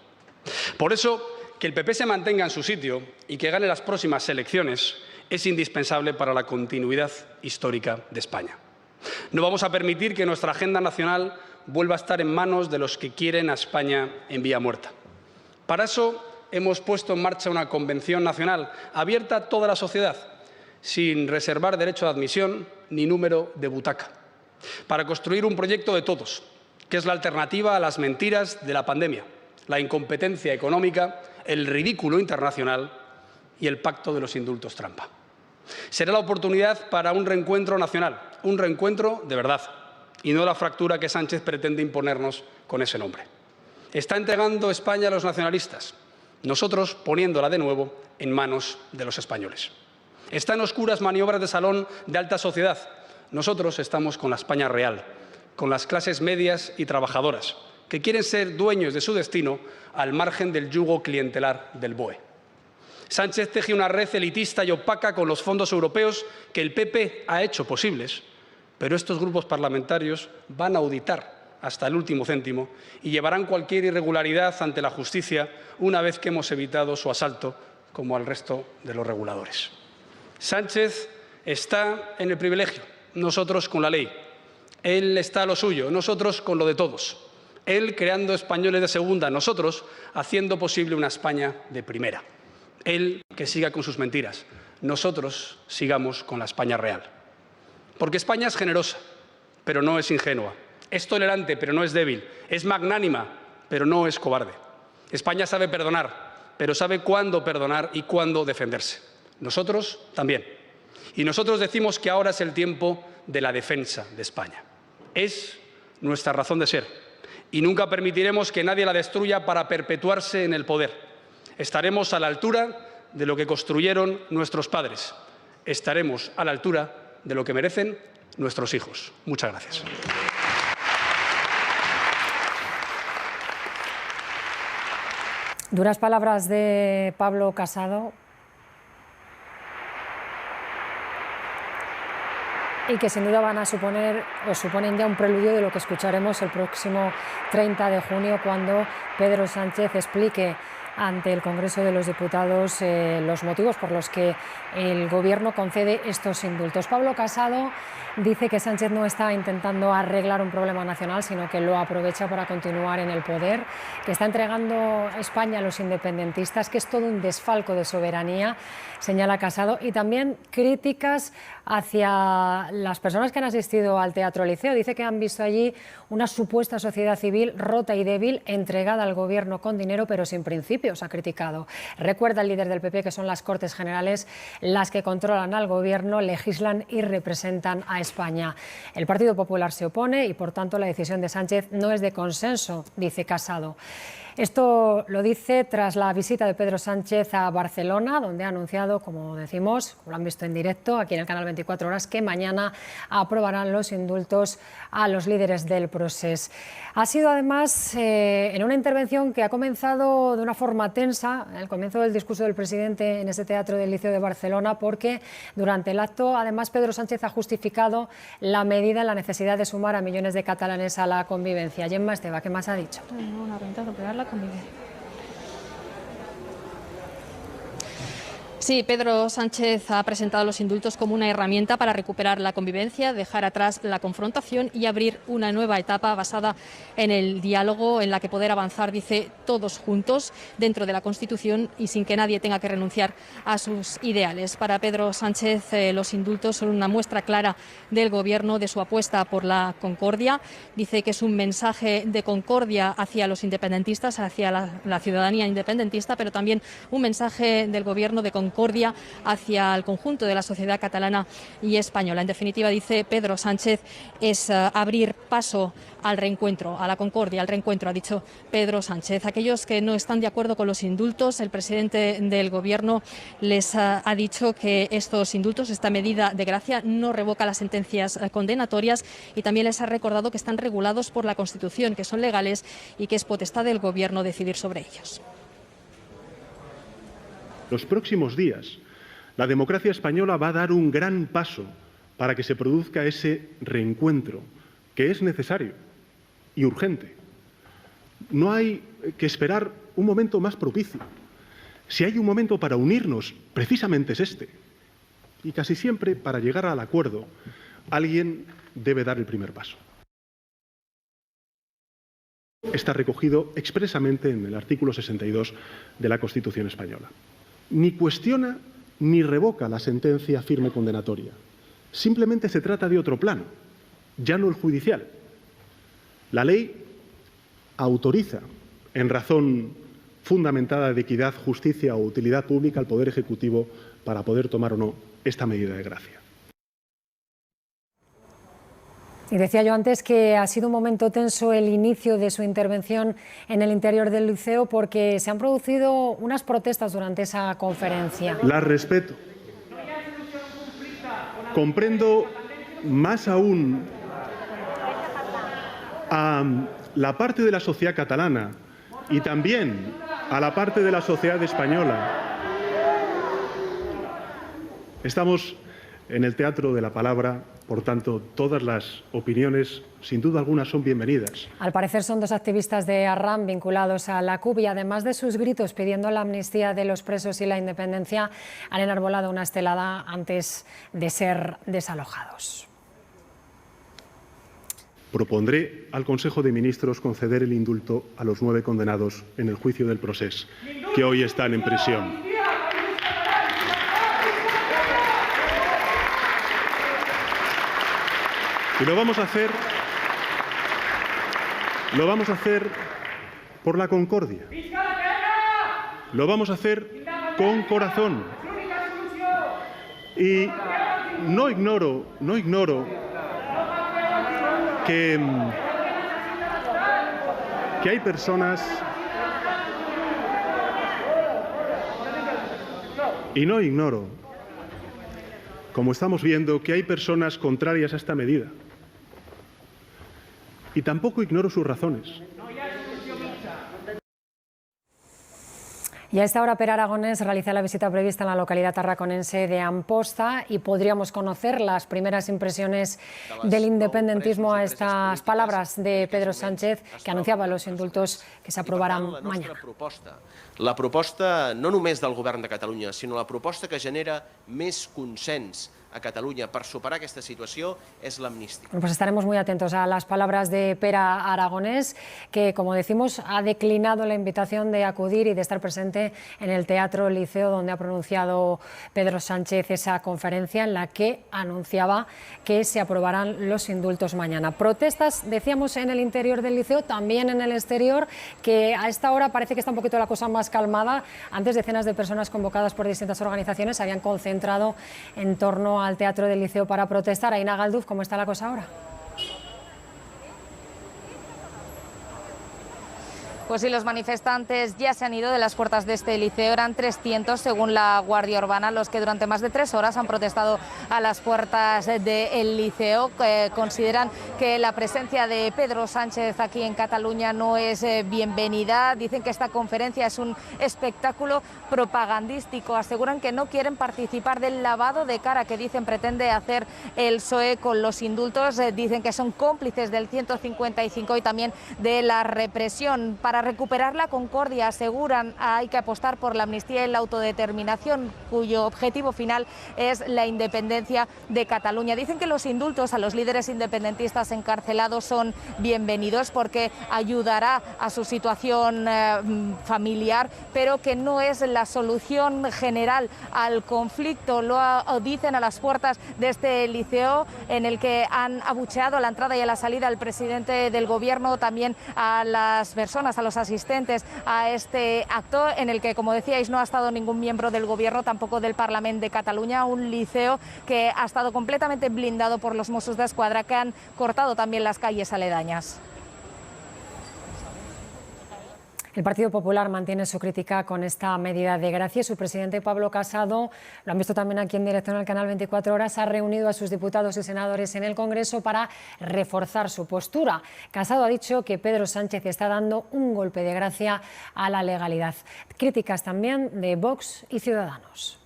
Por eso, que el PP se mantenga en su sitio y que gane las próximas elecciones es indispensable para la continuidad histórica de España. No vamos a permitir que nuestra agenda nacional vuelva a estar en manos de los que quieren a España en vía muerta. Para eso hemos puesto en marcha una convención nacional abierta a toda la sociedad, sin reservar derecho de admisión ni número de butaca, para construir un proyecto de todos, que es la alternativa a las mentiras de la pandemia, la incompetencia económica, el ridículo internacional y el pacto de los indultos trampa. Será la oportunidad para un reencuentro nacional, un reencuentro de verdad, y no la fractura que Sánchez pretende imponernos con ese nombre. Está entregando España a los nacionalistas, nosotros poniéndola de nuevo en manos de los españoles. Está en oscuras maniobras de salón de alta sociedad, nosotros estamos con la España real, con las clases medias y trabajadoras, que quieren ser dueños de su destino al margen del yugo clientelar del BOE. Sánchez teje una red elitista y opaca con los fondos europeos que el PP ha hecho posibles, pero estos grupos parlamentarios van a auditar hasta el último céntimo y llevarán cualquier irregularidad ante la justicia una vez que hemos evitado su asalto, como al resto de los reguladores. Sánchez está en el privilegio, nosotros con la ley. Él está a lo suyo, nosotros con lo de todos. Él creando españoles de segunda, nosotros haciendo posible una España de primera. Él que siga con sus mentiras, nosotros sigamos con la España real. Porque España es generosa, pero no es ingenua. Es tolerante, pero no es débil. Es magnánima, pero no es cobarde. España sabe perdonar, pero sabe cuándo perdonar y cuándo defenderse. Nosotros también. Y nosotros decimos que ahora es el tiempo de la defensa de España. Es nuestra razón de ser. Y nunca permitiremos que nadie la destruya para perpetuarse en el poder. Estaremos a la altura de lo que construyeron nuestros padres. Estaremos a la altura de lo que merecen nuestros hijos. Muchas gracias. Duras palabras de Pablo Casado y que sin duda van a suponer o suponen ya un preludio de lo que escucharemos el próximo 30 de junio cuando Pedro Sánchez explique ante el Congreso de los Diputados los motivos por los que el Gobierno concede estos indultos. Pablo Casado dice que Sánchez no está intentando arreglar un problema nacional, sino que lo aprovecha para continuar en el poder, que está entregando España a los independentistas, que es todo un desfalco de soberanía, señala Casado, y también críticas hacia las personas que han asistido al Teatro Liceo. Dice que han visto allí una supuesta sociedad civil rota y débil, entregada al Gobierno con dinero, pero sin principios. principios, ha criticado. Recuerda el líder del PP que son las Cortes Generales las que controlan al Gobierno, legislan y representan a España. El Partido Popular se opone y, por tanto, la decisión de Sánchez no es de consenso, dice Casado. Esto lo dice tras la visita de Pedro Sánchez a Barcelona, donde ha anunciado, como decimos, como lo han visto en directo aquí en el canal 24 Horas, que mañana aprobarán los indultos a los líderes del Procés. Ha sido además en una intervención que ha comenzado de una forma tensa, el comienzo del discurso del presidente en ese teatro del Liceo de Barcelona, porque durante el acto, además, Pedro Sánchez ha justificado la medida en la necesidad de sumar a millones de catalanes a la convivencia. Gemma Esteva, ¿qué más ha dicho? La convivencia. Sí, Pedro Sánchez ha presentado los indultos como una herramienta para recuperar la convivencia, dejar atrás la confrontación y abrir una nueva etapa basada en el diálogo, en la que poder avanzar, dice, todos juntos dentro de la Constitución y sin que nadie tenga que renunciar a sus ideales. Para Pedro Sánchez, los indultos son una muestra clara del Gobierno, de su apuesta por la concordia. Dice que es un mensaje de concordia hacia los independentistas, hacia la ciudadanía independentista, pero también un mensaje del Gobierno de concordia hacia el conjunto de la sociedad catalana y española. En definitiva, dice Pedro Sánchez, es abrir paso al reencuentro, a la concordia, al reencuentro, ha dicho Pedro Sánchez. Aquellos que no están de acuerdo con los indultos, el presidente del Gobierno les ha dicho que estos indultos, esta medida de gracia, no revoca las sentencias condenatorias, y también les ha recordado que están regulados por la Constitución, que son legales y que es potestad del Gobierno decidir sobre ellos. Los próximos días, la democracia española va a dar un gran paso para que se produzca ese reencuentro, que es necesario y urgente. No hay que esperar un momento más propicio. Si hay un momento para unirnos, precisamente es este. Y casi siempre, para llegar al acuerdo, alguien debe dar el primer paso. Está recogido expresamente en el artículo 62 de la Constitución española. Ni cuestiona ni revoca la sentencia firme condenatoria. Simplemente se trata de otro plano, ya no el judicial. La ley autoriza, en razón fundamentada de equidad, justicia o utilidad pública, al Poder Ejecutivo para poder tomar o no esta medida de gracia. Y decía yo antes que ha sido un momento tenso el inicio de su intervención en el interior del Liceo, porque se han producido unas protestas durante esa conferencia. Las respeto. Comprendo más aún a la parte de la sociedad catalana y también a la parte de la sociedad española. Estamos en el teatro de la palabra. Por tanto, todas las opiniones, sin duda alguna, son bienvenidas. Al parecer son dos activistas de Arran vinculados a la CUP y, además de sus gritos pidiendo la amnistía de los presos y la independencia, han enarbolado una estelada antes de ser desalojados. Propondré al Consejo de Ministros conceder el indulto a los 9 condenados en el juicio del Procés, que hoy están en prisión. Y lo vamos a hacer por la concordia. Lo vamos a hacer con corazón. Y no ignoro que hay personas, y no ignoro, como estamos viendo, que hay personas contrarias a esta medida. Y tampoco ignoro sus razones. Y a esta hora Per Aragonés realiza la visita prevista en la localidad tarraconense de Amposta, y podríamos conocer las primeras impresiones del independentismo a estas palabras de Pedro Sánchez, que anunciava los indultos que s'aprovaran mañana. La proposta no només del Govern de Catalunya, sinó la proposta que genera més consens a Catalunya per superar aquesta situació és l'amnistia. Pues estaremos muy atentos a las palabras de Pere Aragonès, que, como decimos, ha declinado la invitación de acudir y de estar presente en el Teatro Liceo, donde ha pronunciado Pedro Sánchez esa conferencia en la que anunciaba que se aprobarán los indultos mañana. Protestas, decíamos, en el interior del Liceo, también en el exterior, que a esta hora parece que está un poquito la cosa más calmada. Antes, decenas de personas convocadas por distintas organizaciones se habían concentrado en torno al Teatro del Liceo para protestar. Aina Galduz, ¿cómo está la cosa ahora? Pues sí, los manifestantes ya se han ido de las puertas de este liceo. Eran 300, según la Guardia Urbana, los que durante más de 3 horas han protestado a las puertas del liceo. Consideran que la presencia de Pedro Sánchez aquí en Cataluña no es bienvenida. Dicen que esta conferencia es un espectáculo propagandístico. Aseguran que no quieren participar del lavado de cara que dicen pretende hacer el PSOE con los indultos. Dicen que son cómplices del 155 y también de la represión. Para recuperar la concordia, aseguran, hay que apostar por la amnistía y la autodeterminación, cuyo objetivo final es la independencia de Cataluña. Dicen que los indultos a los líderes independentistas encarcelados son bienvenidos porque ayudará a su situación familiar, pero que no es la solución general al conflicto. Lo dicen a las puertas de este liceo, en el que han abucheado a la entrada y a la salida al presidente del Gobierno, también a las personas, a los asistentes a este acto, en el que, como decíais, no ha estado ningún miembro del Gobierno, tampoco del Parlamento de Cataluña. Un liceo que ha estado completamente blindado por los Mossos d'Esquadra, que han cortado también las calles aledañas. El Partido Popular mantiene su crítica con esta medida de gracia. Su presidente, Pablo Casado, lo han visto también aquí en directo en el canal 24 Horas, ha reunido a sus diputados y senadores en el Congreso para reforzar su postura. Casado ha dicho que Pedro Sánchez está dando un golpe de gracia a la legalidad. Críticas también de Vox y Ciudadanos.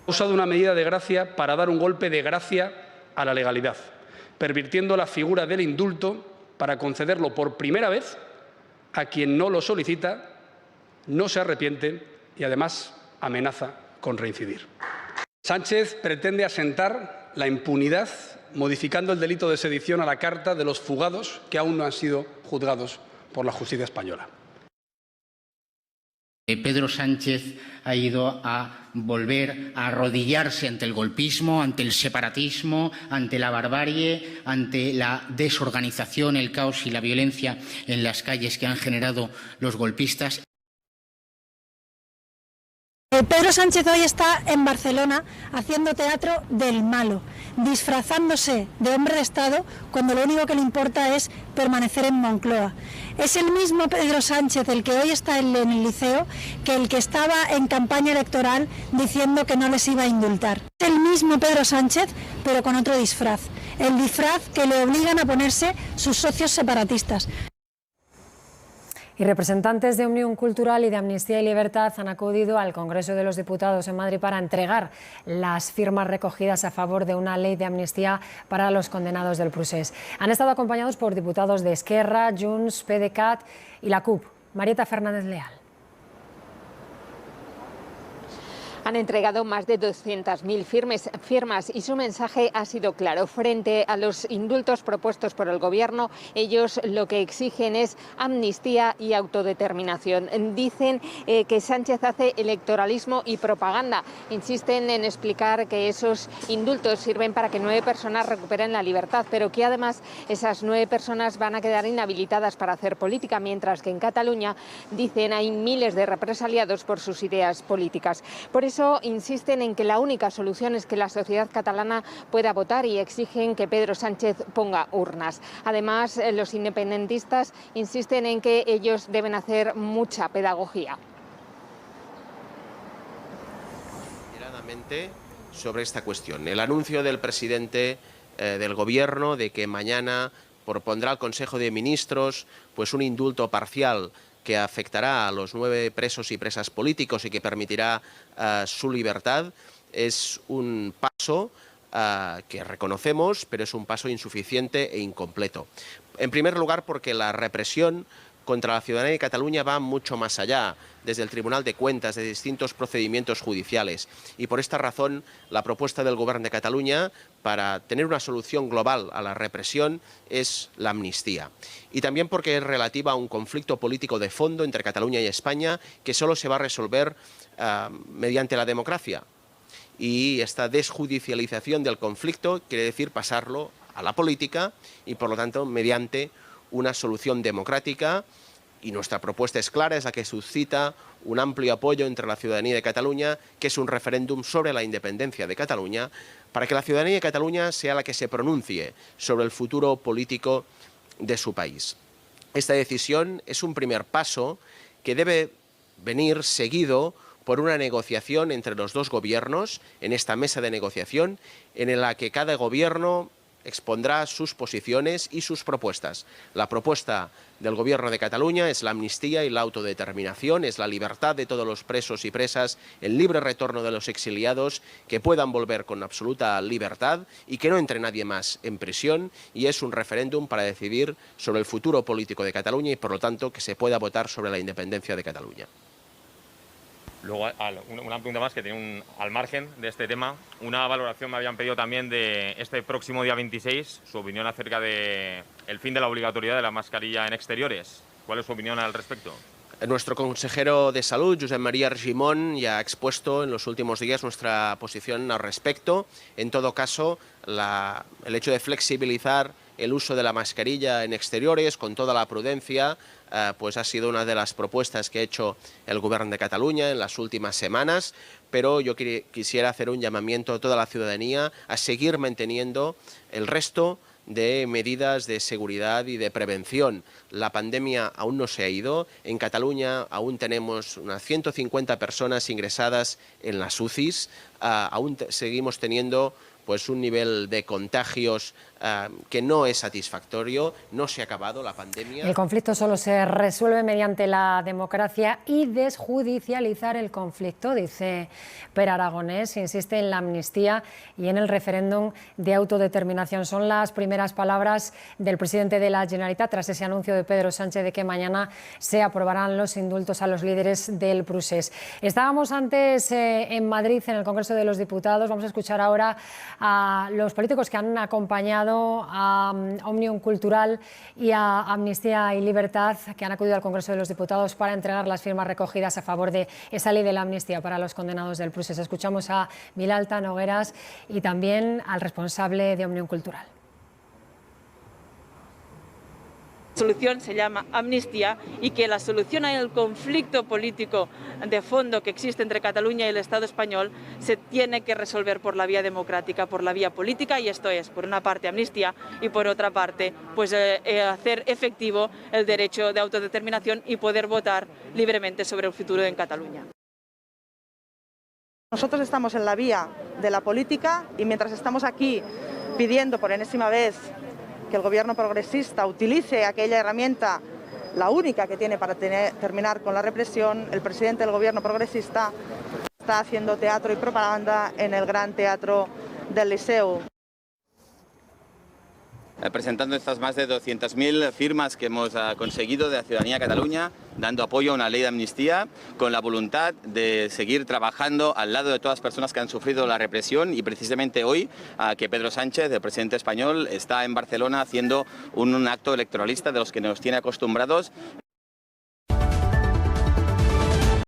Ha usado una medida de gracia para dar un golpe de gracia a la legalidad, pervirtiendo la figura del indulto para concederlo por primera vez a quien no lo solicita, no se arrepiente y además amenaza con reincidir. Sánchez pretende asentar la impunidad modificando el delito de sedición a la carta de los fugados que aún no han sido juzgados por la justicia española. Pedro Sánchez ha ido a volver a arrodillarse ante el golpismo, ante el separatismo, ante la barbarie, ante la desorganización, el caos y la violencia en las calles que han generado los golpistas. Pedro Sánchez hoy está en Barcelona haciendo teatro del malo, disfrazándose de hombre de Estado cuando lo único que le importa es permanecer en Moncloa. Es el mismo Pedro Sánchez el que hoy está en el liceo que el que estaba en campaña electoral diciendo que no les iba a indultar. Es el mismo Pedro Sánchez, pero con otro disfraz, el disfraz que le obligan a ponerse sus socios separatistas. Y representantes de Òmnium Cultural y de Amnistía y Libertad han acudido al Congreso de los Diputados en Madrid para entregar las firmas recogidas a favor de una ley de amnistía para los condenados del procés. Han estado acompañados por diputados de Esquerra, Junts, PDeCAT y la CUP. Marieta Fernández Leal. Han entregado más de 200.000 firmas y su mensaje ha sido claro. Frente a los indultos propuestos por el Gobierno, ellos lo que exigen es amnistía y autodeterminación. Dicen que Sánchez hace electoralismo y propaganda. Insisten en explicar que esos indultos sirven para que 9 personas recuperen la libertad, pero que además esas 9 personas van a quedar inhabilitadas para hacer política, mientras que en Cataluña, dicen, hay miles de represaliados por sus ideas políticas. Por eso insisten en que la única solución es que la sociedad catalana pueda votar y exigen que Pedro Sánchez ponga urnas. Además, los independentistas insisten en que ellos deben hacer mucha pedagogía. Sobre esta cuestión, el anuncio del presidente del Gobierno de que mañana propondrá al Consejo de Ministros pues un indulto parcial que afectará a los 9 presos y presas políticos y que permitirá su libertad, es un paso que reconocemos, pero es un paso insuficiente e incompleto. En primer lugar, porque la represión contra la ciudadanía de Cataluña va mucho más allá, desde el Tribunal de Cuentas, de distintos procedimientos judiciales. Y por esta razón, la propuesta del Gobierno de Cataluña para tener una solución global a la represión es la amnistía. Y también porque es relativa a un conflicto político de fondo entre Cataluña y España que solo se va a resolver mediante la democracia. Y esta desjudicialización del conflicto quiere decir pasarlo a la política y, por lo tanto, mediante una solución democrática, y nuestra propuesta es clara, es la que suscita un amplio apoyo entre la ciudadanía de Cataluña, que es un referéndum sobre la independencia de Cataluña, para que la ciudadanía de Cataluña sea la que se pronuncie sobre el futuro político de su país. Esta decisión es un primer paso que debe venir seguido por una negociación entre los dos gobiernos, en esta mesa de negociación, en la que cada gobierno expondrá sus posiciones y sus propuestas. La propuesta del Gobierno de Cataluña es la amnistía y la autodeterminación, es la libertad de todos los presos y presas, el libre retorno de los exiliados, que puedan volver con absoluta libertad y que no entre nadie más en prisión, y es un referéndum para decidir sobre el futuro político de Cataluña y, por lo tanto, que se pueda votar sobre la independencia de Cataluña. Luego, una pregunta más que tiene al margen de este tema. Una valoración me habían pedido también de este próximo día 26, su opinión acerca del fin de la obligatoriedad de la mascarilla en exteriores. ¿Cuál es su opinión al respecto? Nuestro consejero de Salud, Josep María Argimon, ya ha expuesto en los últimos días nuestra posición al respecto. En todo caso, el hecho de flexibilizar el uso de la mascarilla en exteriores con toda la prudencia, pues ha sido una de las propuestas que ha hecho el Gobierno de Cataluña en las últimas semanas, pero yo quisiera hacer un llamamiento a toda la ciudadanía a seguir manteniendo el resto de medidas de seguridad y de prevención. La pandemia aún no se ha ido. En Cataluña aún tenemos unas 150 personas ingresadas en las UCIs. Aún seguimos teniendo pues un nivel de contagios que no es satisfactorio, no se ha acabado la pandemia. El conflicto solo se resuelve mediante la democracia y desjudicializar el conflicto, dice Pere Aragonès, insiste en la amnistía y en el referéndum de autodeterminación. Son las primeras palabras del presidente de la Generalitat tras ese anuncio de Pedro Sánchez de que mañana se aprobarán los indultos a los líderes del procés. Estábamos antes en Madrid, en el Congreso de los Diputados. Vamos a escuchar ahora a los políticos que han acompañado a Òmnium Cultural y a Amnistía y Libertad, que han acudido al Congreso de los Diputados para entregar las firmas recogidas a favor de esa ley de la amnistía para los condenados del procés. Escuchamos a Vilalta Nogueras y también al responsable de Òmnium Cultural. La solución se llama amnistía y que la solución al conflicto político de fondo que existe entre Cataluña y el Estado español se tiene que resolver por la vía democrática, por la vía política, y esto es, por una parte, amnistía y por otra parte, pues hacer efectivo el derecho de autodeterminación y poder votar libremente sobre el futuro en Cataluña. Nosotros estamos en la vía de la política y mientras estamos aquí pidiendo por enésima vez que el gobierno progresista utilice aquella herramienta, la única que tiene para terminar con la represión, el presidente del gobierno progresista está haciendo teatro y propaganda en el Gran Teatro del Liceu. Presentando estas más de 200.000 firmas que hemos conseguido de la ciudadanía de Cataluña, dando apoyo a una ley de amnistía, con la voluntad de seguir trabajando al lado de todas las personas que han sufrido la represión, y precisamente hoy que Pedro Sánchez, el presidente español, está en Barcelona haciendo un acto electoralista de los que nos tiene acostumbrados,